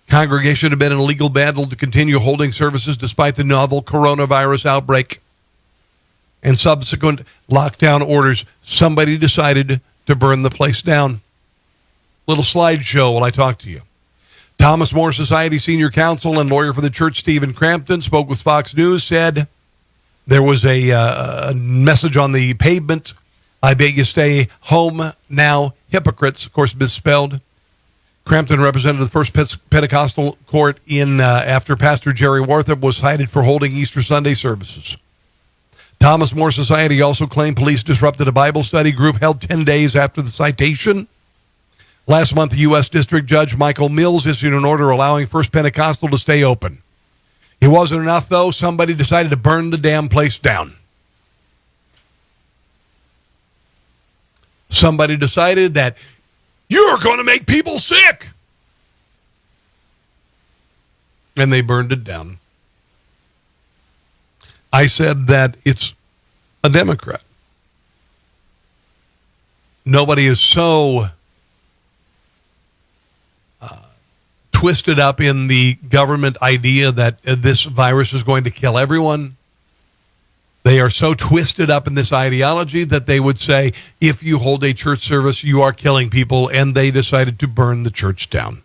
Congregation had been in a legal battle to continue holding services despite the novel coronavirus outbreak and subsequent lockdown orders. Somebody decided to burn the place down. Little slideshow while I talk to you. Thomas More Society Senior Counsel and lawyer for the church, Stephen Crampton, spoke with Fox News, said there was a message on the pavement. I bet you stay home now. Hypocrites, of course, misspelled. Crampton represented the First Pentecostal Court after Pastor Jerry Warthup was cited for holding Easter Sunday services. Thomas More Society also claimed police disrupted a Bible study group held 10 days after the citation. Last month, the U.S. District Judge Michael Mills issued an order allowing First Pentecostal to stay open. It wasn't enough, though. Somebody decided to burn the damn place down. Somebody decided that you're going to make people sick. And they burned it down. I said that it's a Democrat. Nobody is so twisted up in the government idea that this virus is going to kill everyone. They are so twisted up in this ideology that they would say, if you hold a church service, you are killing people, and they decided to burn the church down.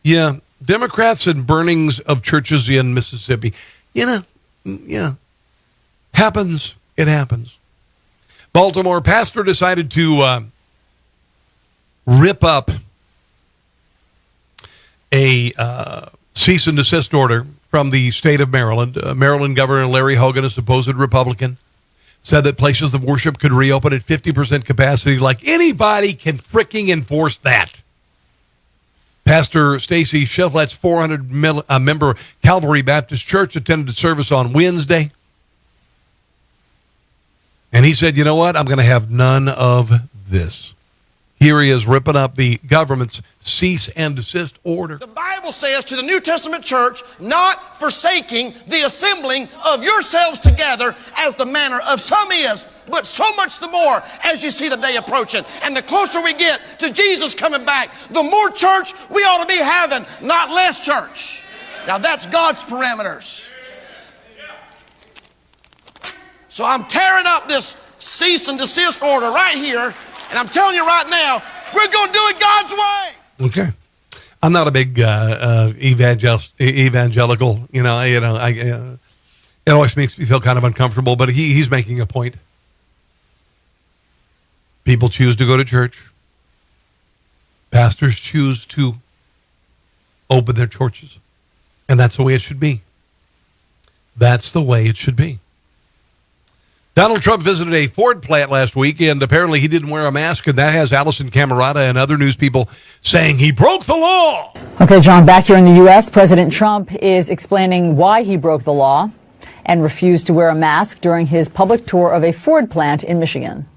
Yeah, Democrats and burnings of churches in Mississippi. Happens. It happens. Baltimore pastor decided to rip up a cease and desist order from the state of Maryland. Maryland Governor Larry Hogan, a supposed Republican, said that places of worship could reopen at 50% capacity. Like anybody can fricking enforce that. Pastor Stacy Shiflett's 400-member Calvary Baptist Church attended the service on Wednesday. And he said, you know what? I'm going to have none of this. Here he is ripping up the government's cease and desist order. The Bible says to the New Testament church, not forsaking the assembling of yourselves together as the manner of some is, but so much the more as you see the day approaching. And the closer we get to Jesus coming back, the more church we ought to be having, not less church. Now that's God's parameters. So I'm tearing up this cease and desist order right here, and I'm telling you right now, we're going to do it God's way. Okay. I'm not a big evangelical, it always makes me feel kind of uncomfortable, but he's making a point. People choose to go to church. Pastors choose to open their churches. And that's the way it should be. That's the way it should be. Donald Trump visited a Ford plant last week, and apparently he didn't wear a mask, and that has Allison Camerata and other news people saying he broke the law. Okay, John, back here in the U.S., President Trump is explaining why he broke the law and refused to wear a mask during his public tour of a Ford plant in Michigan.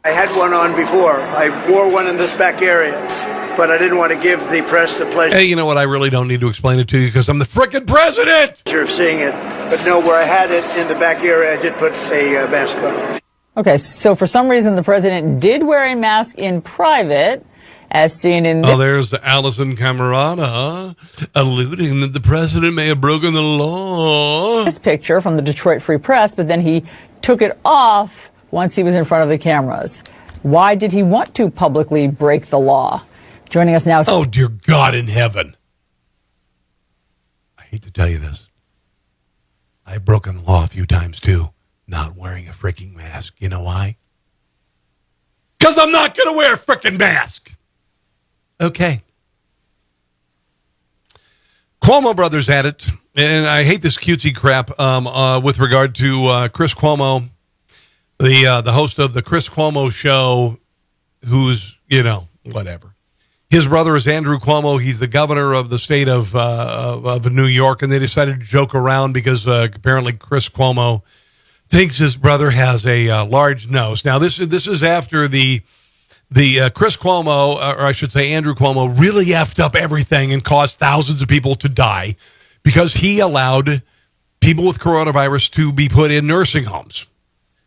I had one on before. I wore one in this back area, but I didn't want to give the press the pleasure. Hey, you know what? I really don't need to explain it to you because I'm the frickin' president. Of seeing it, but no, where I had it in the back area, I did put a mask on. Okay, so for some reason, the president did wear a mask in private, as seen in this. Oh, there's Allison Camerata alluding that the president may have broken the law. This picture from the Detroit Free Press, but then he took it off once he was in front of the cameras. Why did he want to publicly break the law? Joining us now. Oh, dear God in heaven. I hate to tell you this. I've broken the law a few times, too, not wearing a freaking mask. You know why? Because I'm not going to wear a freaking mask. Okay. Cuomo brothers had it, and I hate this cutesy crap with regard to Chris Cuomo, the host of the Chris Cuomo show, who's, whatever. His brother is Andrew Cuomo. He's the governor of the state of New York, and they decided to joke around because apparently Chris Cuomo thinks his brother has a large nose. Now, this is after the Chris Cuomo, or I should say Andrew Cuomo, really effed up everything and caused thousands of people to die because he allowed people with coronavirus to be put in nursing homes.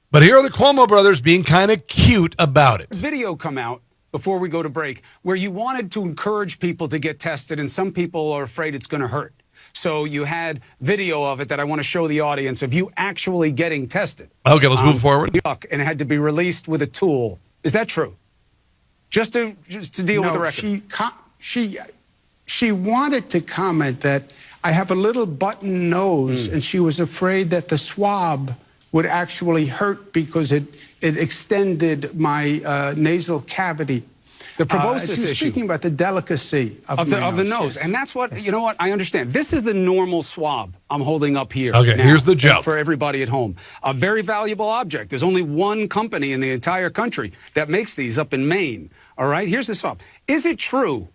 But here are the Cuomo brothers being kind of cute about it. Video come out before we go to break where you wanted to encourage people to get tested, and some people are afraid it's going to hurt. So you had video of it that I want to show the audience of you actually getting tested. Okay, let's move forward. And it had to be released with a tool. Is that true? Just to deal with the record. She wanted to comment that I have a little button nose, and she was afraid that the swab would actually hurt because it extended my nasal cavity. The proboscis you're issue. speaking about the delicacy of the nose. And that's what, you know what, I understand. This is the normal swab I'm holding up here. Okay, now, here's the joke. For everybody at home. A very valuable object. There's only one company in the entire country that makes these up in Maine. All right, here's the swab. Is it true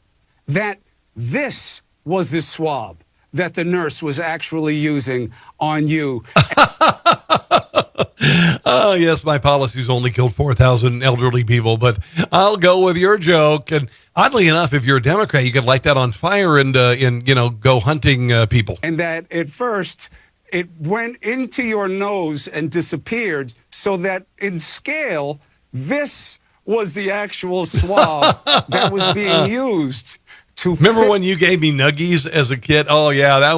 that this was the swab that the nurse was actually using on you? Oh, yes, my policies only killed 4,000 elderly people, but I'll go with your joke. And oddly enough, if you're a Democrat, you could light that on fire and go hunting people. And that at first it went into your nose and disappeared, so that in scale, this was the actual swab that was being used to. Remember when you gave me nuggies as a kid? Oh, yeah, that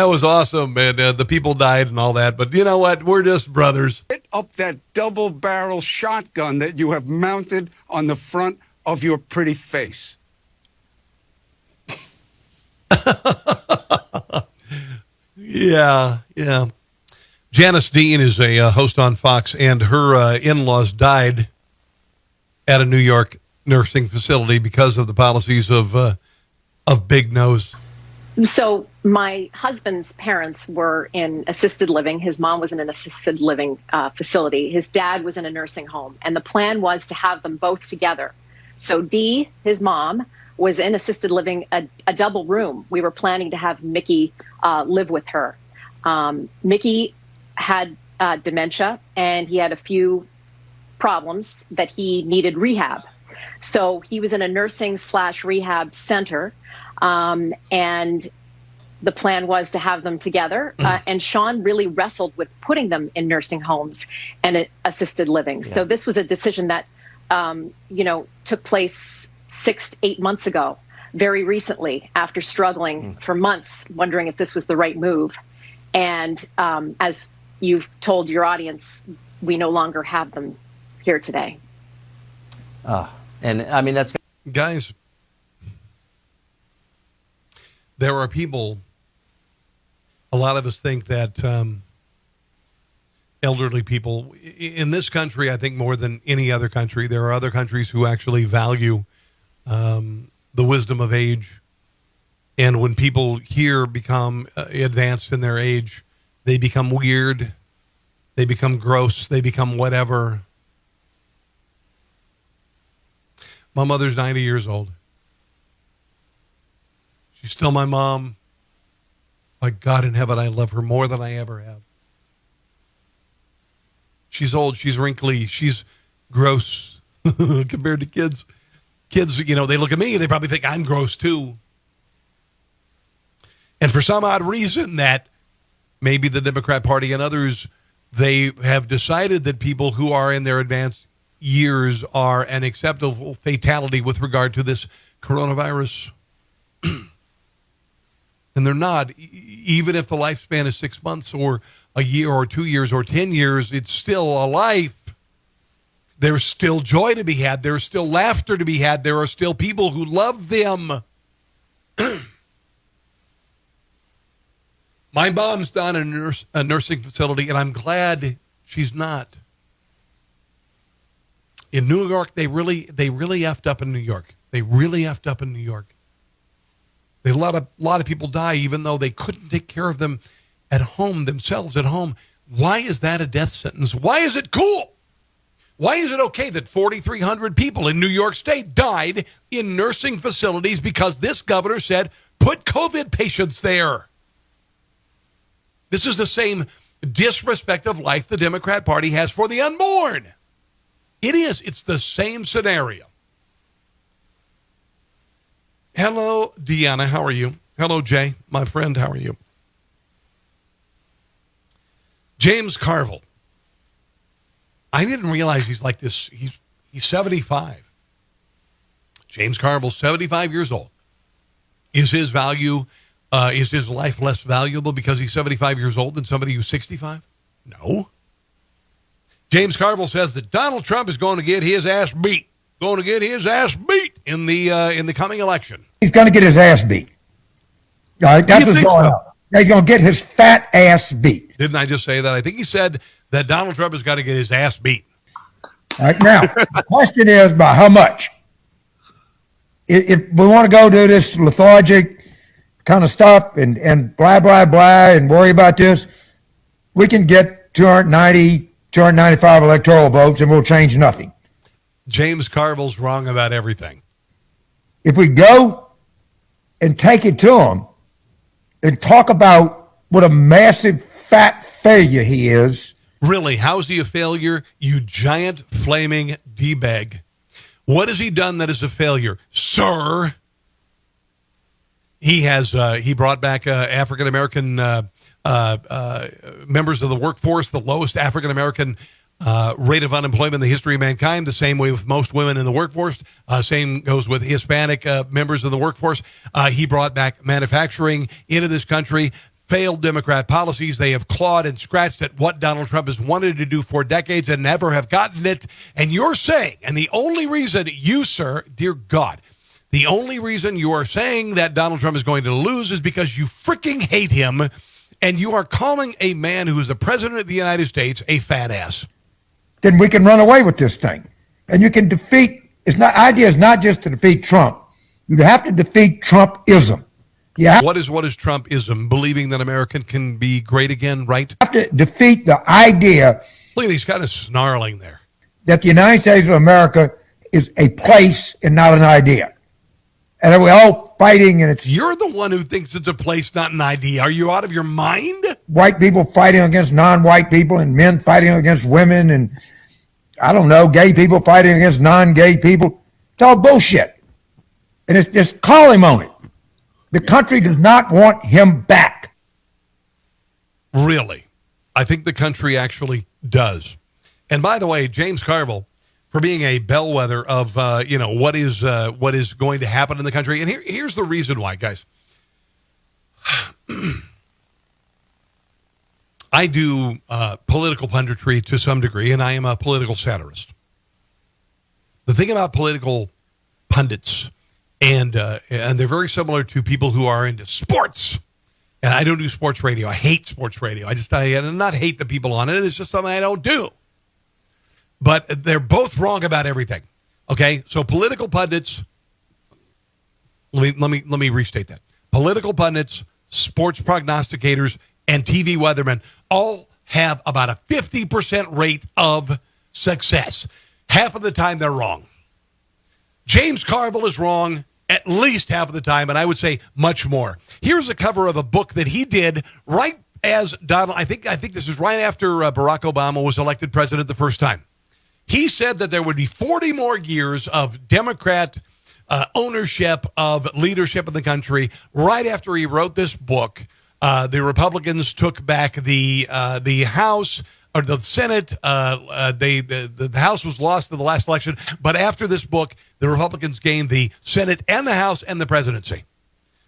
was awesome, and the people died and all that. But you know what? We're just brothers. Hit up that double-barrel shotgun that you have mounted on the front of your pretty face. Yeah. Janice Dean is a host on Fox, and her in-laws died at a New York nursing facility because of the policies of Big Nose. So my husband's parents were in assisted living. His mom was in an assisted living facility. His dad was in a nursing home. And the plan was to have them both together. So Dee, his mom, was in assisted living, a double room. We were planning to have Mickey live with her. Mickey had dementia, and he had a few problems that he needed rehab. So he was in a nursing/rehab center. And the plan was to have them together. And Sean really wrestled with putting them in nursing homes and assisted living. Yeah. So this was a decision that, took place 6 to 8 months ago, very recently, after struggling for months, wondering if this was the right move. And as you've told your audience, we no longer have them here today. And I mean, that's... Guys, there are people, a lot of us think that elderly people in this country, I think more than any other country, there are other countries who actually value the wisdom of age. And when people here become advanced in their age, they become weird, they become gross, they become whatever. My mother's 90 years old. She's still my mom. My God in heaven, I love her more than I ever have. She's old. She's wrinkly. She's gross compared to kids. Kids, they look at me, they probably think I'm gross too. And for some odd reason that maybe the Democrat Party and others, they have decided that people who are in their advanced years are an acceptable fatality with regard to this coronavirus. And they're not. Even if the lifespan is 6 months or a year or 2 years or 10 years, it's still a life. There's still joy to be had. There's still laughter to be had. There are still people who love them. My mom's not in a nursing facility, and I'm glad she's not. In New York, they really effed up in New York. They really effed up in New York. A lot of people die even though they couldn't take care of them at home, themselves at home. Why is that a death sentence? Why is it cool? Why is it okay that 4,300 people in New York State died in nursing facilities because this governor said, put COVID patients there? This is the same disrespect of life the Democrat Party has for the unborn. It is. It's the same scenario. Hello, Deanna. How are you? Hello, Jay. My friend, how are you? James Carville. I didn't realize he's like this. He's 75. James Carville, 75 years old. Is his life less valuable because he's 75 years old than somebody who's 65? No. James Carville says that Donald Trump is going to get his ass beat. Going to get his ass beat in the coming election. He's going to get his ass beat. All right, that's what's going on. He's going to get his fat ass beat. Didn't I just say that? I think he said that Donald Trump has got to get his ass beat. All right, now, the question is by how much? if we want to go do this lethargic kind of stuff and blah, blah, blah, and worry about this, we can get 295 electoral votes and we'll change nothing. James Carville's wrong about everything. If we go and take it to him and talk about what a massive fat failure he is. Really, how's he a failure? You giant flaming D-bag. What has he done that is a failure? Sir, he has he brought back African-American members of the workforce, the lowest African-American rate of unemployment in the history of mankind, the same way with most women in the workforce. Same goes with Hispanic members of the workforce. He brought back manufacturing into this country. Failed Democrat policies. They have clawed and scratched at what Donald Trump has wanted to do for decades and never have gotten it. And you're saying, and the only reason you, sir, dear God, the only reason you are saying that Donald Trump is going to lose is because you freaking hate him and you are calling a man who is the president of the United States a fat ass. Then we can run away with this thing. And you can defeat, idea is not just to defeat Trump. You have to defeat Trumpism. What is Trumpism? Believing that America can be great again, right? You have to defeat the idea. Look, he's kind of snarling there. That the United States of America is a place and not an idea. And that we're all fighting and it's... You're the one who thinks it's a place, not an idea. Are you out of your mind? White people fighting against non-white people and men fighting against women and, I don't know, gay people fighting against non-gay people. It's all bullshit. And it's just call him on it. The country does not want him back. Really? I think the country actually does. And by the way, James Carville, for being a bellwether of what is going to happen in the country. And here's the reason why, guys. I do political punditry to some degree, and I am a political satirist. The thing about political pundits, and they're very similar to people who are into sports. And I don't do sports radio. I hate sports radio. I not hate the people on it. It's just something I don't do. But they're both wrong about everything. Okay, so political pundits. Let me restate that. Political pundits, sports prognosticators, and TV weathermen all have about a 50% rate of success. Half of the time they're wrong. James Carville is wrong at least half of the time, and I would say much more. Here's a cover of a book that he did right as Donald. I think this is right after Barack Obama was elected president the first time. He said that there would be 40 more years of Democrat ownership of leadership in the country. Right after he wrote this book, the Republicans took back the House or the Senate. The House was lost in the last election, but after this book, the Republicans gained the Senate and the House and the presidency.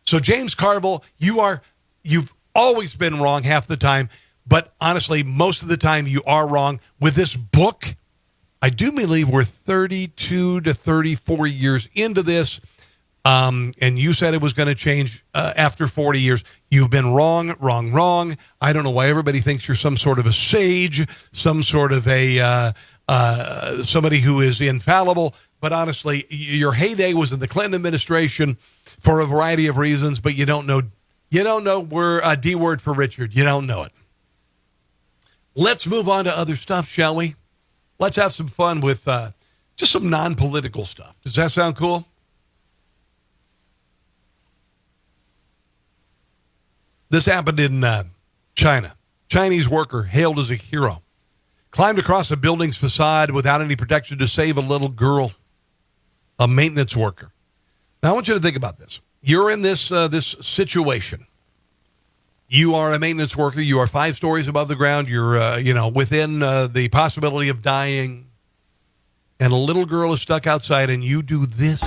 So James Carville, you've always been wrong half the time, but honestly, most of the time you are wrong. With this book, I do believe we're 32 to 34 years into this, and you said it was going to change after 40 years. You've been wrong. I don't know why everybody thinks you're some sort of a sage, some sort of a somebody who is infallible. But honestly, your heyday was in the Clinton administration for a variety of reasons, but you don't know we're a D word for Richard. You don't know it. Let's move on to other stuff, shall we? Let's have some fun with just some non-political stuff. Does that sound cool? This happened in China. Chinese worker hailed as a hero. Climbed across a building's facade without any protection to save a little girl. A maintenance worker. Now, I want you to think about this. You're in this situation. You are a maintenance worker. You are 5 stories above the ground. You're, within the possibility of dying. And a little girl is stuck outside, and you do this.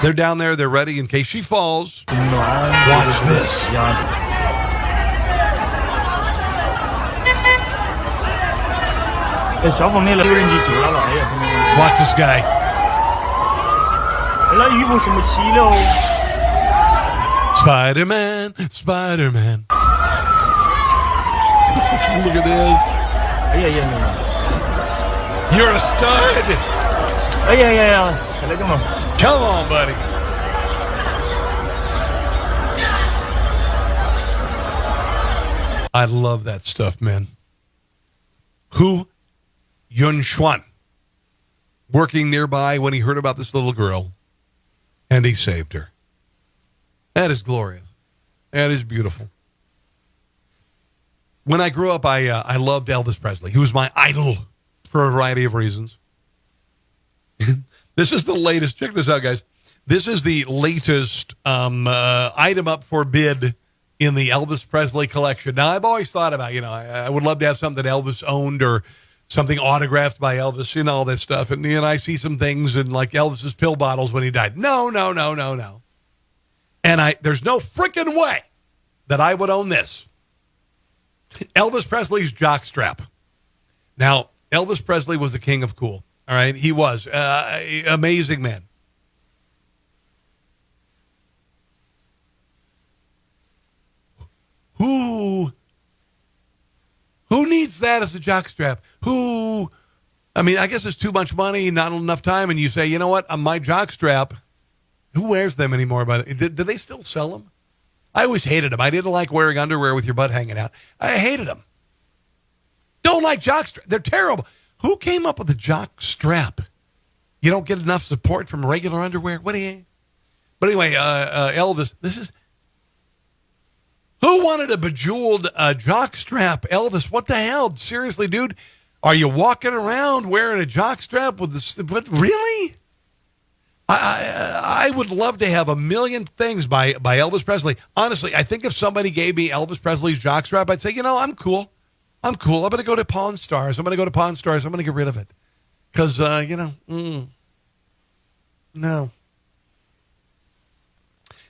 They're down there. They're ready in case she falls. Watch this. Watch this guy. Spider-Man, Spider-Man. Look at this. You're a stud. Come on, buddy. I love that stuff, man. Hu Yun-Xuan, working nearby when he heard about this little girl, and he saved her. That is glorious. That is beautiful. When I grew up, I loved Elvis Presley. He was my idol for a variety of reasons. This is the latest. Check this out, guys. This is the latest item up for bid in the Elvis Presley collection. Now, I've always thought about, I would love to have something that Elvis owned or something autographed by Elvis, all this stuff. And I see some things and like Elvis's pill bottles when he died. No. And there's no freaking way that I would own this. Elvis Presley's jockstrap. Now, Elvis Presley was the king of cool. All right, he was amazing man. Who needs that as a jockstrap? I guess it's too much money, not enough time, and you say, you know what, on my jockstrap, who wears them anymore? Do they still sell them? I always hated them. I didn't like wearing underwear with your butt hanging out. I hated them. Don't like jockstrap. They're terrible. Who came up with the jockstrap? You don't get enough support from regular underwear? What do you? But anyway, Elvis, who wanted a bejeweled jockstrap? Elvis, what the hell? Seriously, dude? Are you walking around wearing a jockstrap with this? But really? I would love to have a million things by Elvis Presley. Honestly, I think if somebody gave me Elvis Presley's jockstrap, I'd say, I'm cool. I'm going to go to Pawn Stars. I'm going to get rid of it. Because, no.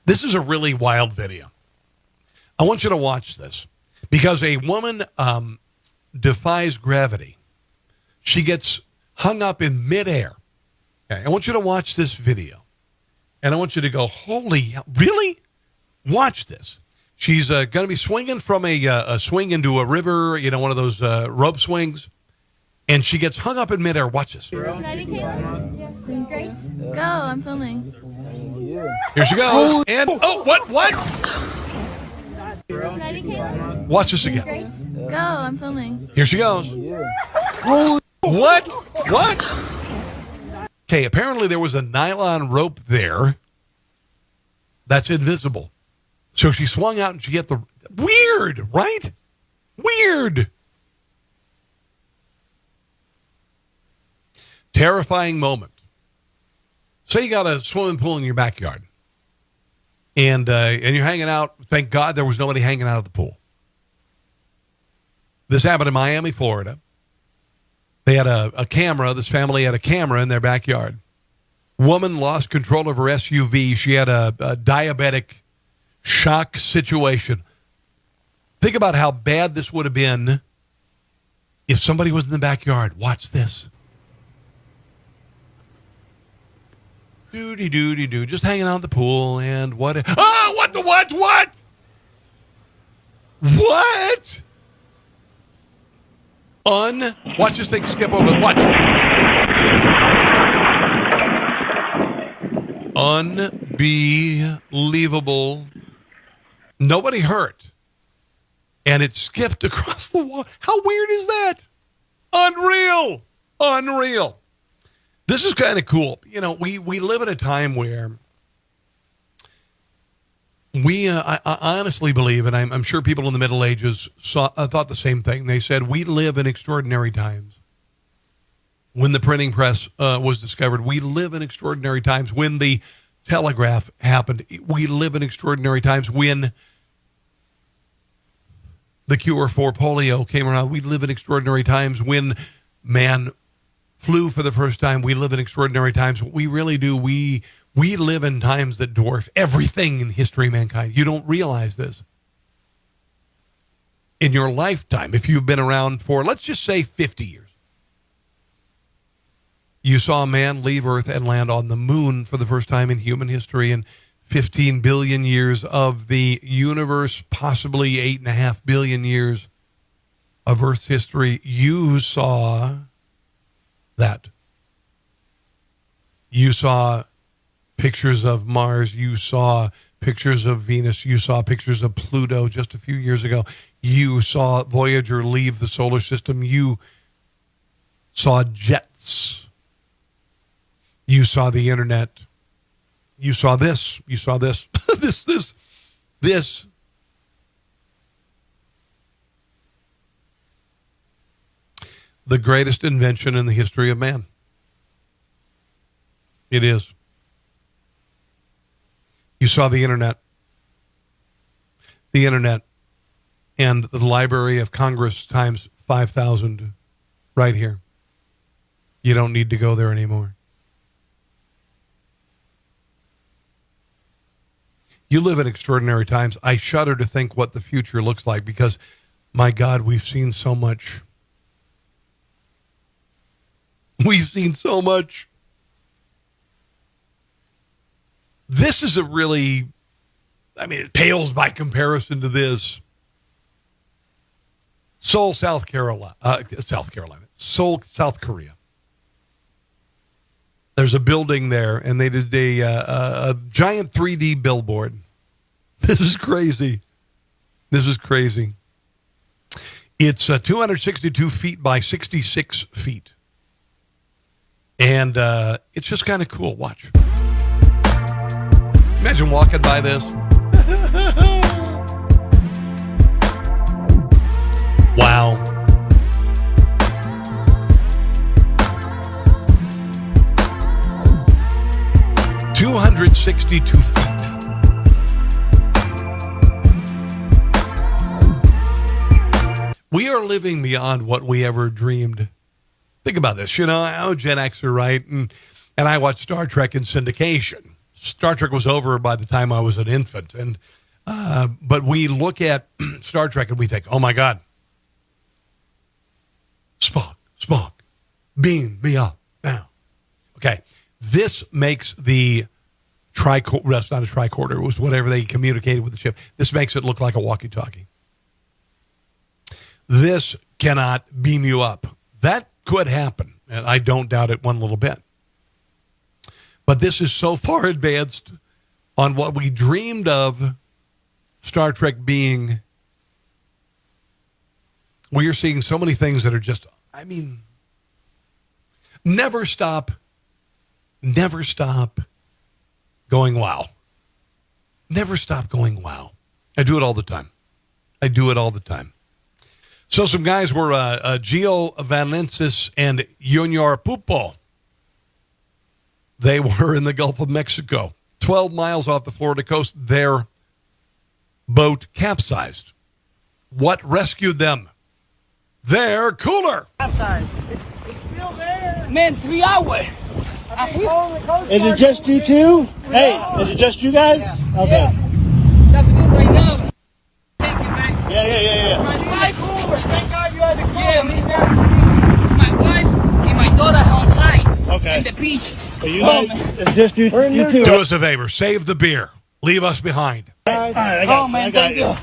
This is a really wild video. I want you to watch this. Because a woman defies gravity. She gets hung up in midair. Okay, I want you to watch this video. And I want you to go, holy, really? Watch this. She's going to be swinging from a swing into a river, one of those rope swings. And she gets hung up in midair. Watch this. Ready, Caitlin? Yes. Grace? Go, I'm filming. Here she goes. And, what? Ready, Caitlin? Watch this again. Grace? Go, I'm filming. Here she goes. What? Okay, apparently there was a nylon rope there that's invisible. So she swung out and she hit the... Weird, right? Weird. Terrifying moment. Say you got a swimming pool in your backyard. And you're hanging out. Thank God there was nobody hanging out at the pool. This happened in Miami, Florida. They had a camera. This family had a camera in their backyard. Woman lost control of her SUV. She had a diabetic shock situation. Think about how bad this would have been if somebody was in the backyard. Watch this. Doody-doody-doo. Just hanging out at the pool and what? What? Watch this thing skip over. Watch. Unbelievable. Nobody hurt. And it skipped across the wall. How weird is that? Unreal. This is kind of cool. We live in a time where I honestly believe, and I'm sure people in the Middle Ages thought the same thing. They said, we live in extraordinary times. When the printing press was discovered, we live in extraordinary times. When the telegraph happened, we live in extraordinary times. When the cure for polio came around, we live in extraordinary times. When man flew for the first time, we live in extraordinary times. We really do. We live in times that dwarf everything in history of mankind. You don't realize this. In your lifetime, if you've been around for, let's just say 50 years, you saw a man leave Earth and land on the moon for the first time in human history. And 15 billion years of the universe, possibly 8.5 billion years of Earth's history, you saw that. You saw pictures of Mars. You saw pictures of Venus. You saw pictures of Pluto just a few years ago. You saw Voyager leave the solar system. You saw jets. You saw the internet. You saw this. You saw this. This. The greatest invention in the history of man. It is. You saw the internet. The internet and the Library of Congress times 5,000 right here. You don't need to go there anymore. You live in extraordinary times. I shudder to think what the future looks like because, my God, we've seen so much. We've seen so much. This is a really, it pales by comparison to this. Seoul, South Korea. There's a building there, and they did a giant 3D billboard. This is crazy. It's 262 feet by 66 feet. And it's just kind of cool. Watch. Imagine walking by this. Wow. $262 feet. We are living beyond what we ever dreamed. Think about this. I'm a Gen Xer, right? And I watched Star Trek in syndication. Star Trek was over by the time I was an infant. And but we look at Star Trek and we think, oh, my God. Spock, beam me up now. Okay. This makes the tricorder, that's not a tricorder, it was whatever they communicated with the ship. This makes it look like a walkie-talkie. This cannot beam you up. That could happen, and I don't doubt it one little bit. But this is so far advanced on what we dreamed of Star Trek being. We are seeing so many things that are just, never stop going wow. Never stop going wow. I do it all the time. So some guys were Gio Valensis and Junior Pupo. They were in the Gulf of Mexico, 12 miles off the Florida coast. Their boat capsized. What rescued them? Their cooler. Capsized. It's still there. Man, 3 hours. Is it just you two? Hey, is it just you guys? Yeah. Okay. That's it right now. Thank you, man. Yeah. My wife. Thank God you had the cooler. Yeah, my wife and my daughter are on site. Okay. In the beach. It's just you two. Do us a favor. Save the beer. Leave us behind. All right, I got you. Man, thank you.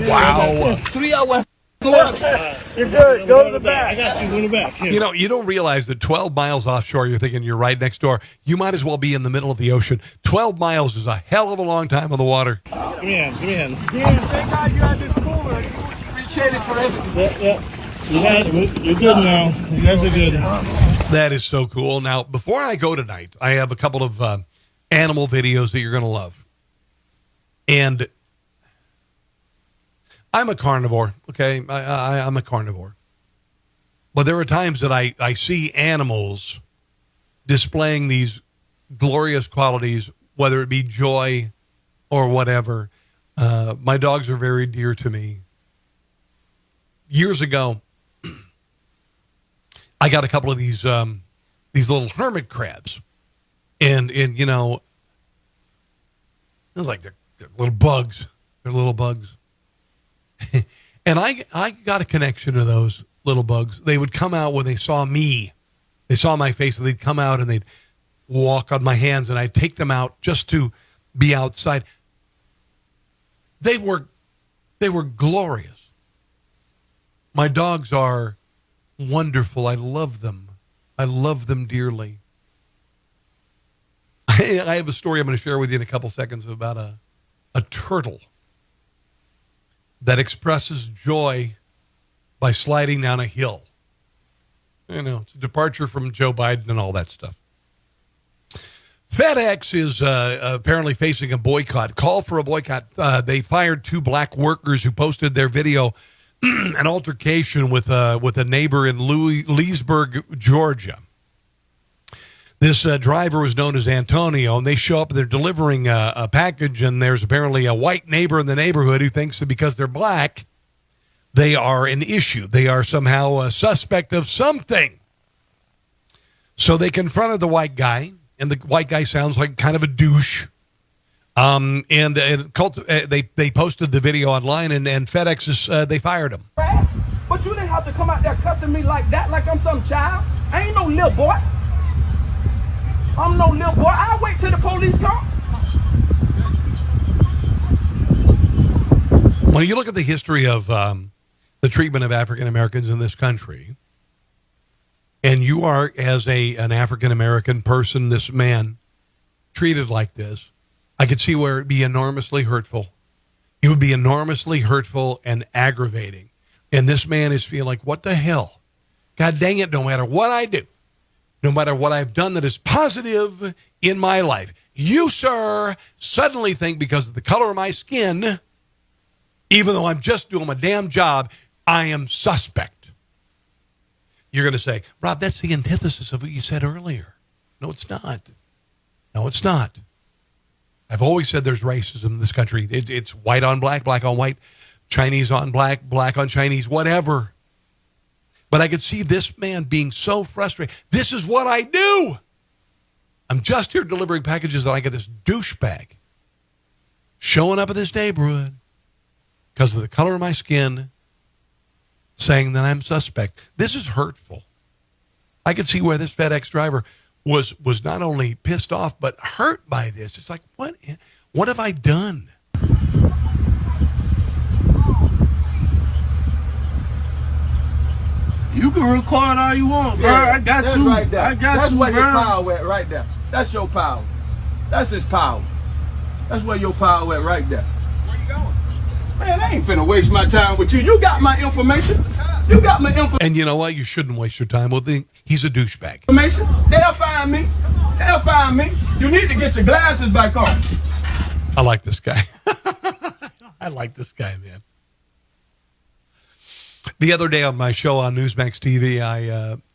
Wow. 3 hours. You're good. Go to the back. I got you. Go to the back. Here. You don't realize that 12 miles offshore, you're thinking you're right next door. You might as well be in the middle of the ocean. 12 miles is a hell of a long time on the water. Give me a hand. Thank God you had this cooler. Appreciate it for everything. Yeah. You're good now. You guys are good. That is so cool. Now, before I go tonight, I have a couple of animal videos that you're going to love. And I'm a carnivore, okay? I'm a carnivore. But there are times that I see animals displaying these glorious qualities, whether it be joy or whatever. My dogs are very dear to me. Years ago, I got a couple of these little hermit crabs. And it was like they're little bugs. They're little bugs. And I got a connection to those little bugs. They would come out when they saw me. They saw my face, and they'd come out and they'd walk on my hands and I'd take them out just to be outside. They were glorious. My dogs are wonderful. I love them. I love them dearly. I have a story I'm going to share with you in a couple seconds about a turtle that expresses joy by sliding down a hill. You know, it's a departure from Joe Biden and all that stuff. FedEx is apparently facing a boycott. Call for a boycott. They fired 2 black workers who posted their video, an altercation with a neighbor in Leesburg, Georgia. This driver was known as Antonio, and they show up, they're delivering a package, and there's apparently a white neighbor in the neighborhood who thinks that because they're black, they are an issue. They are somehow a suspect of something. So they confronted the white guy, and the white guy sounds like kind of a douche. They posted the video online, and FedEx they fired him. But you didn't have to come out there cussing me like that, like I'm some child. I ain't no little boy. I'm no little boy. I'll wait till the police come. When you look at the history of the treatment of African Americans in this country, and you are, as an African American person, this man, treated like this, I could see where it'd be enormously hurtful. It would be enormously hurtful and aggravating. And this man is feeling like, what the hell? God dang it, no matter what I do, no matter what I've done that is positive in my life, you, sir, suddenly think because of the color of my skin, even though I'm just doing my damn job, I am suspect. You're going to say, Rob, that's the antithesis of what you said earlier. No, it's not. No, it's not. I've always said there's racism in this country. It's white on black, black on white, Chinese on black, black on Chinese, whatever. But I could see this man being so frustrated. This is what I do. I'm just here delivering packages, and I get this douchebag showing up in this neighborhood because of the color of my skin, saying that I'm suspect. This is hurtful. I could see where this FedEx driver was not only pissed off, but hurt by this. It's like, what have I done? You can record all you want, bro. I got you. Right there. I got you, bro. That's where his power at right there. That's your power. That's his power. That's where your power at right there. Where you going? Man, I ain't finna waste my time with you. You got my information. You got my information. And you know what? You shouldn't waste your time with him. He's a douchebag. They'll find me. They'll find me. You need to get your glasses back on. I like this guy. I like this guy, man. The other day on my show on Newsmax TV,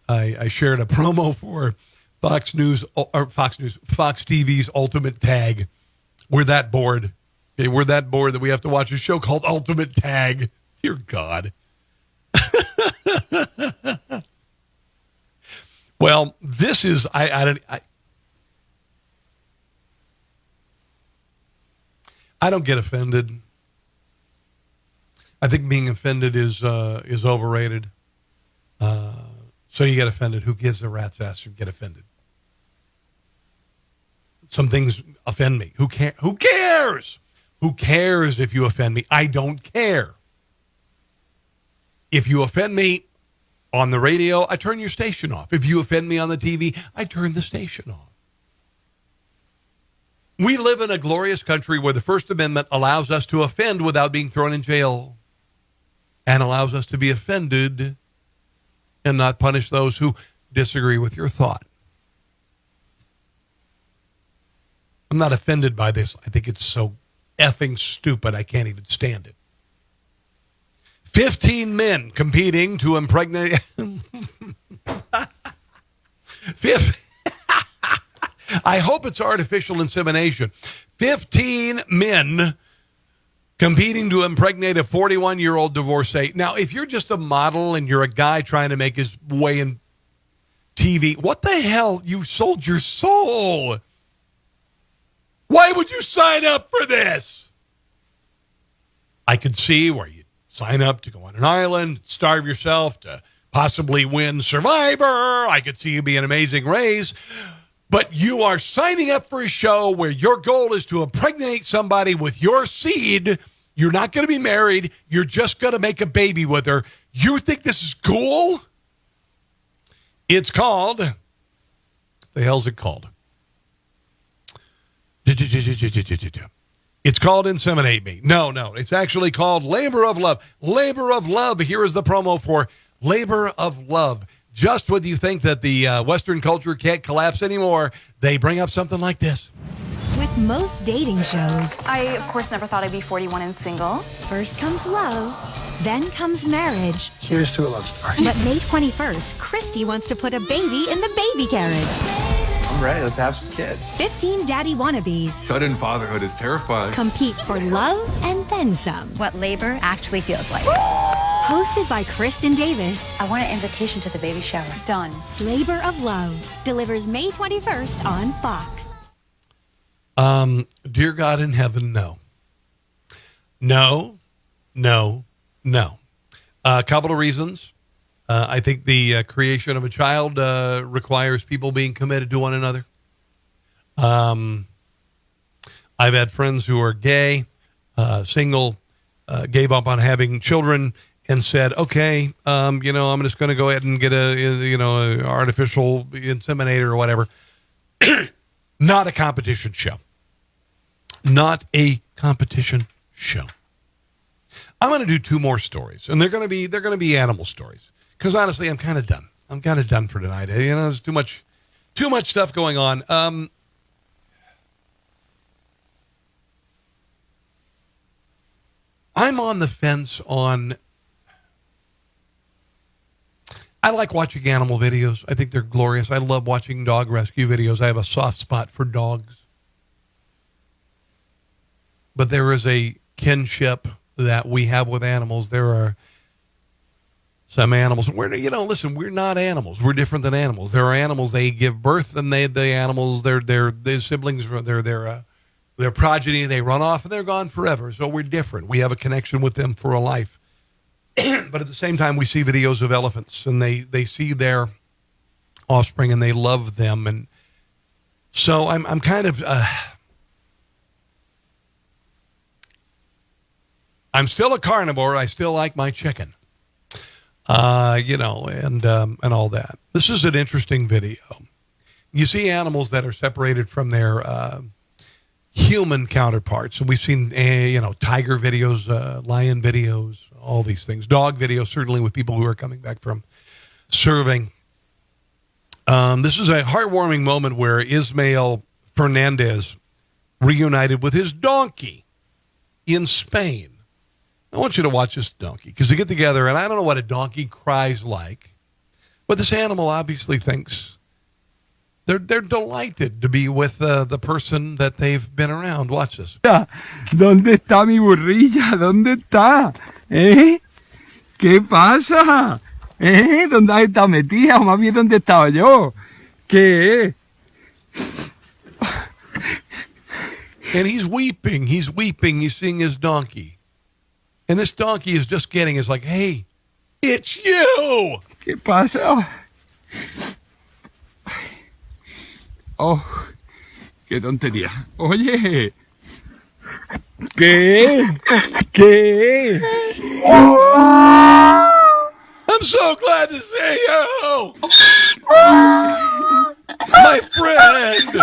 I shared a promo for Fox TV's Ultimate Tag. We're that bored. Okay, we're that bored that we have to watch a show called Ultimate Tag. Dear God. Well, this is I don't get offended. I think being offended is overrated. So you get offended. Who gives a rat's ass? You get offended. Some things offend me. Who cares? Who cares? Who cares if you offend me? I don't care. If you offend me on the radio, I turn your station off. If you offend me on the TV, I turn the station off. We live in a glorious country where the First Amendment allows us to offend without being thrown in jail, and allows us to be offended and not punish those who disagree with your thought. I'm not offended by this. I think it's so effing stupid, I can't even stand it. 15 men competing to impregnate... I hope it's artificial insemination. 15 men competing to impregnate a 41-year-old divorcee. Now, if you're just a model and you're a guy trying to make his way in TV, what the hell? You sold your soul. Why would you sign up for this? I could see where you sign up to go on an island, starve yourself to possibly win Survivor. I could see you be an Amazing Race. But you are signing up for a show where your goal is to impregnate somebody with your seed. You're not going to be married. You're just going to make a baby with her. You think this is cool? It's called, the hell's it called? It's called Inseminate Me. No, it's actually called Labor of Love. Labor of Love. Here is the promo for Labor of Love. Just when you think that the Western culture can't collapse anymore, they bring up something like this. With most dating shows, I, of course, never thought I'd be 41 and single. First comes love, then comes marriage. Here's to a love story. But May 21st, Christy wants to put a baby in the baby carriage. I'm ready. Let's have some kids. 15 daddy wannabes Sudden fatherhood is terrifying. compete for love and then some. What labor actually feels like. Hosted by Kristen Davis. I want an invitation to the baby shower. Done. Labor of Love delivers May 21st on Fox. Dear God in heaven, no. No. A couple of reasons. I think the creation of a child requires people being committed to one another. I've had friends who are gay, single, gave up on having children and said, okay, I'm just going to go ahead and get a artificial inseminator or whatever. Not a competition show. Not a competition show. I'm going to do 2 more stories, and they're going to be animal stories. Because honestly, I'm kind of done. I'm kind of done for tonight. There's too much stuff going on. I'm on the fence on. I like watching animal videos. I think they're glorious. I love watching dog rescue videos. I have a soft spot for dogs. But there is a kinship that we have with animals. There are some animals. Listen, we're not animals. We're different than animals. There are animals, they give birth, and the animals, their siblings, their progeny, they run off and they're gone forever. So we're different. We have a connection with them for a life. But at the same time, we see videos of elephants, and they see their offspring, and they love them. And so I'm kind of I'm still a carnivore. I still like my chicken, and all that. This is an interesting video. You see animals that are separated from their human counterparts. And we've seen, tiger videos, lion videos, all these things. Dog videos, certainly with people who are coming back from serving. This is a heartwarming moment where Ismael Fernandez reunited with his donkey in Spain. I want you to watch this donkey because they get together, and I don't know what a donkey cries like, but this animal obviously thinks they're delighted to be with the person that they've been around. Watch this. ¿Dónde está mi burrilla? ¿Dónde está? ¿Qué pasa? ¿Dónde está metida? O más bien, ¿dónde estaba yo? ¿Qué? And he's weeping. He's seeing his donkey. And this donkey is just it's like, hey, it's you. ¿Qué pasa? Oh, qué tontería. Oye. ¿Qué? I'm so glad to see you. My friend.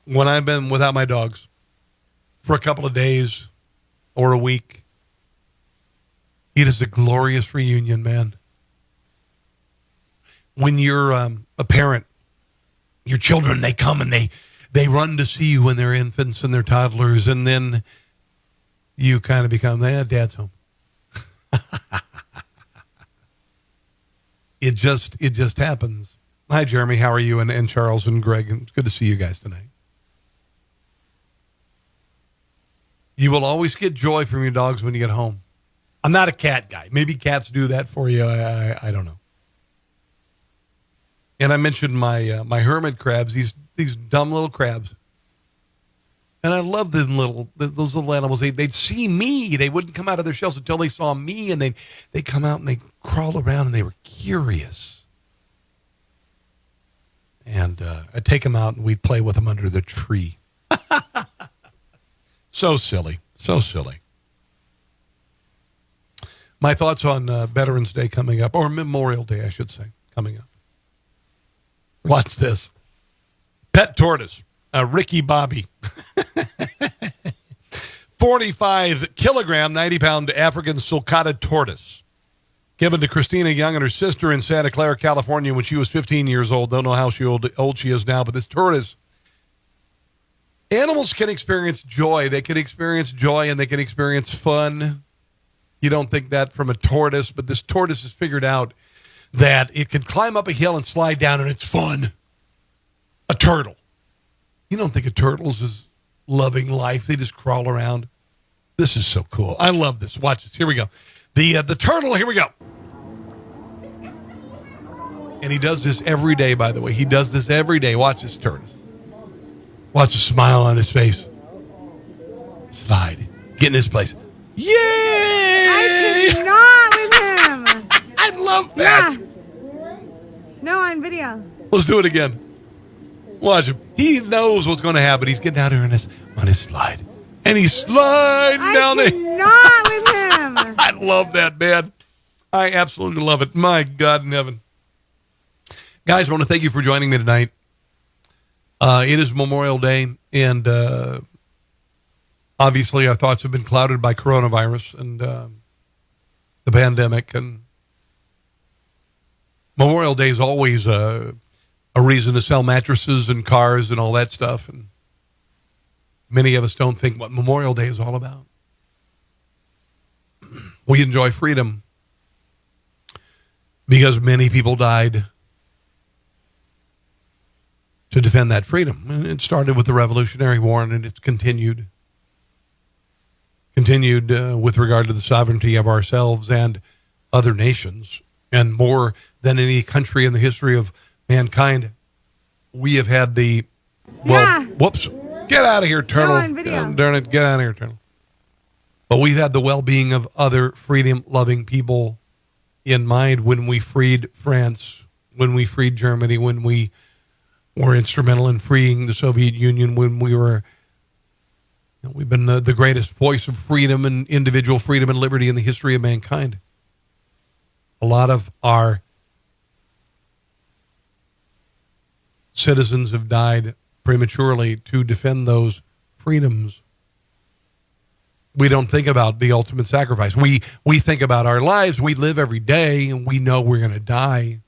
When I've been without my dogs for a couple of days or a week, it is a glorious reunion, man. When you're a parent, your children, they come and they run to see you when they're infants and they're toddlers, and then you kind of become, Dad's home. It just happens. Hi, Jeremy. How are you? And Charles and Greg. It's good to see you guys tonight. You will always get joy from your dogs when you get home. I'm not a cat guy. Maybe cats do that for you. I don't know. And I mentioned my hermit crabs, these dumb little crabs. And I love those little animals. They'd see me. They wouldn't come out of their shells until they saw me, and they'd come out and they'd crawl around, and they were curious. And I'd take them out, and we'd play with them under the tree. So silly. So silly. My thoughts on Veterans Day coming up, or Memorial Day, I should say, coming up. Watch this. Pet tortoise. Ricky Bobby. 45-kilogram, 90-pound African sulcata tortoise. Given to Christina Young and her sister in Santa Clara, California when she was 15 years old. Don't know how old she is now, but this tortoise. Animals can experience joy. They can experience joy and they can experience fun. You don't think that from a tortoise, but this tortoise has figured out that it can climb up a hill and slide down, and it's fun. A turtle. You don't think of turtles as loving life. They just crawl around. This is so cool. I love this. Watch this. Here we go. The turtle, here we go. And he does this every day, by the way. He does this every day. Watch this tortoise. Watch the smile on his face. Slide. Get in his place. Yay! I cannot with him. I love that. Yeah. No, on video. Let's do it again. Watch him. He knows what's going to happen. He's getting out here on his slide. And he's sliding down there. Not with him. I love that, man. I absolutely love it. My God in heaven. Guys, I want to thank you for joining me tonight. It is Memorial Day, and obviously our thoughts have been clouded by coronavirus and the pandemic. And Memorial Day is always a reason to sell mattresses and cars and all that stuff. And many of us don't think what Memorial Day is all about. We enjoy freedom because many people died to defend that freedom. And it started with the Revolutionary War, and it's continued with regard to the sovereignty of ourselves and other nations. And more than any country in the history of mankind, we have had whoops, get out of here, turtle. Darn it, get out of here, turtle. But we've had the well-being of other freedom-loving people in mind when we freed France, when we freed Germany, when we were instrumental in freeing the Soviet Union, when we've been the greatest voice of freedom and individual freedom and liberty in the history of mankind. A lot of our citizens have died prematurely to defend those freedoms. We don't think about the ultimate sacrifice. We think about our lives. We live every day, and we know we're going to die.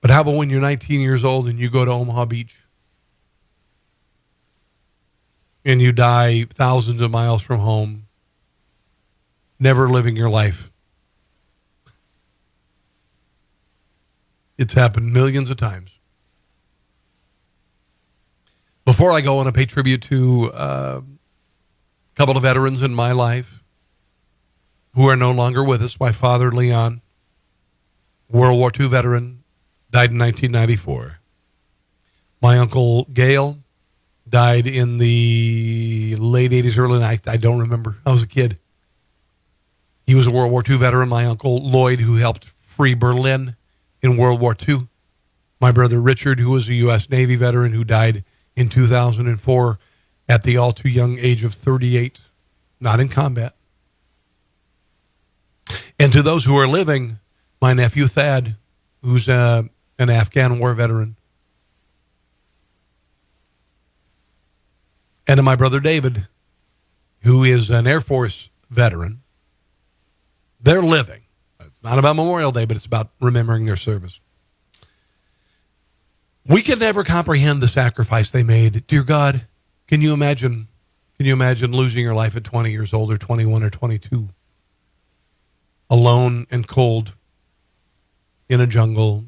But how about when you're 19 years old and you go to Omaha Beach and you die thousands of miles from home, never living your life? It's happened millions of times. Before I go, I want to pay tribute to a couple of veterans in my life who are no longer with us. My father, Leon, World War II veteran, died in 1994. My uncle, Gail, died in the late 80s, early 90s. I don't remember. I was a kid. He was a World War II veteran. My uncle, Lloyd, who helped free Berlin in World War II. My brother, Richard, who was a U.S. Navy veteran who died in 2004 at the all too young age of 38, not in combat. And to those who are living, my nephew, Thad, who's an Afghan war veteran. And to my brother David, who is an Air Force veteran. They're living. It's not about Memorial Day, but it's about remembering their service. We can never comprehend the sacrifice they made. Dear God, can you imagine losing your life at 20 years old or 21 or 22? Alone and cold in a jungle,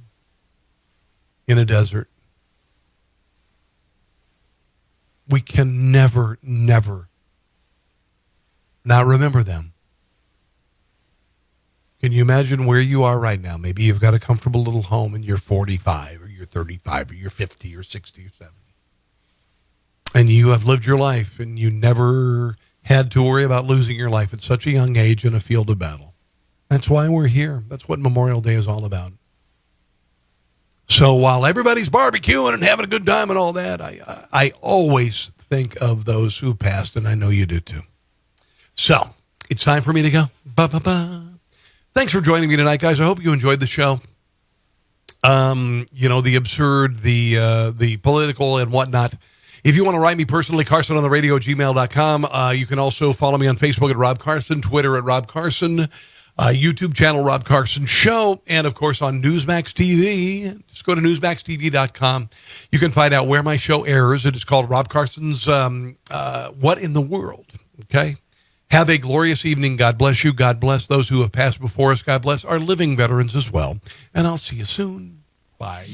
in a desert. We can never not remember them. Can you imagine where you are right now? Maybe you've got a comfortable little home and you're 45 or you're 35 or you're 50 or 60 or 70. and you have lived your life and you never had to worry about losing your life at such a young age in a field of battle. That's why we're here. That's what Memorial Day is all about. So while everybody's barbecuing and having a good time and all that, I always think of those who passed, and I know you do too. So it's time for me to go. Ba-ba-ba. Thanks for joining me tonight, guys. I hope you enjoyed the show. The absurd, the political and whatnot. If you want to write me personally, carsonontheradio@gmail.com. You can also follow me on Facebook at Rob Carson, Twitter at Rob Carson, YouTube channel Rob Carson Show, and of course on Newsmax TV. Just go to newsmaxtv.com. You can find out where my show airs. It is called Rob Carson's What in the World. Okay? Have a glorious evening. God bless you. God bless those who have passed before us. God bless our living veterans as well. And I'll see you soon. Bye.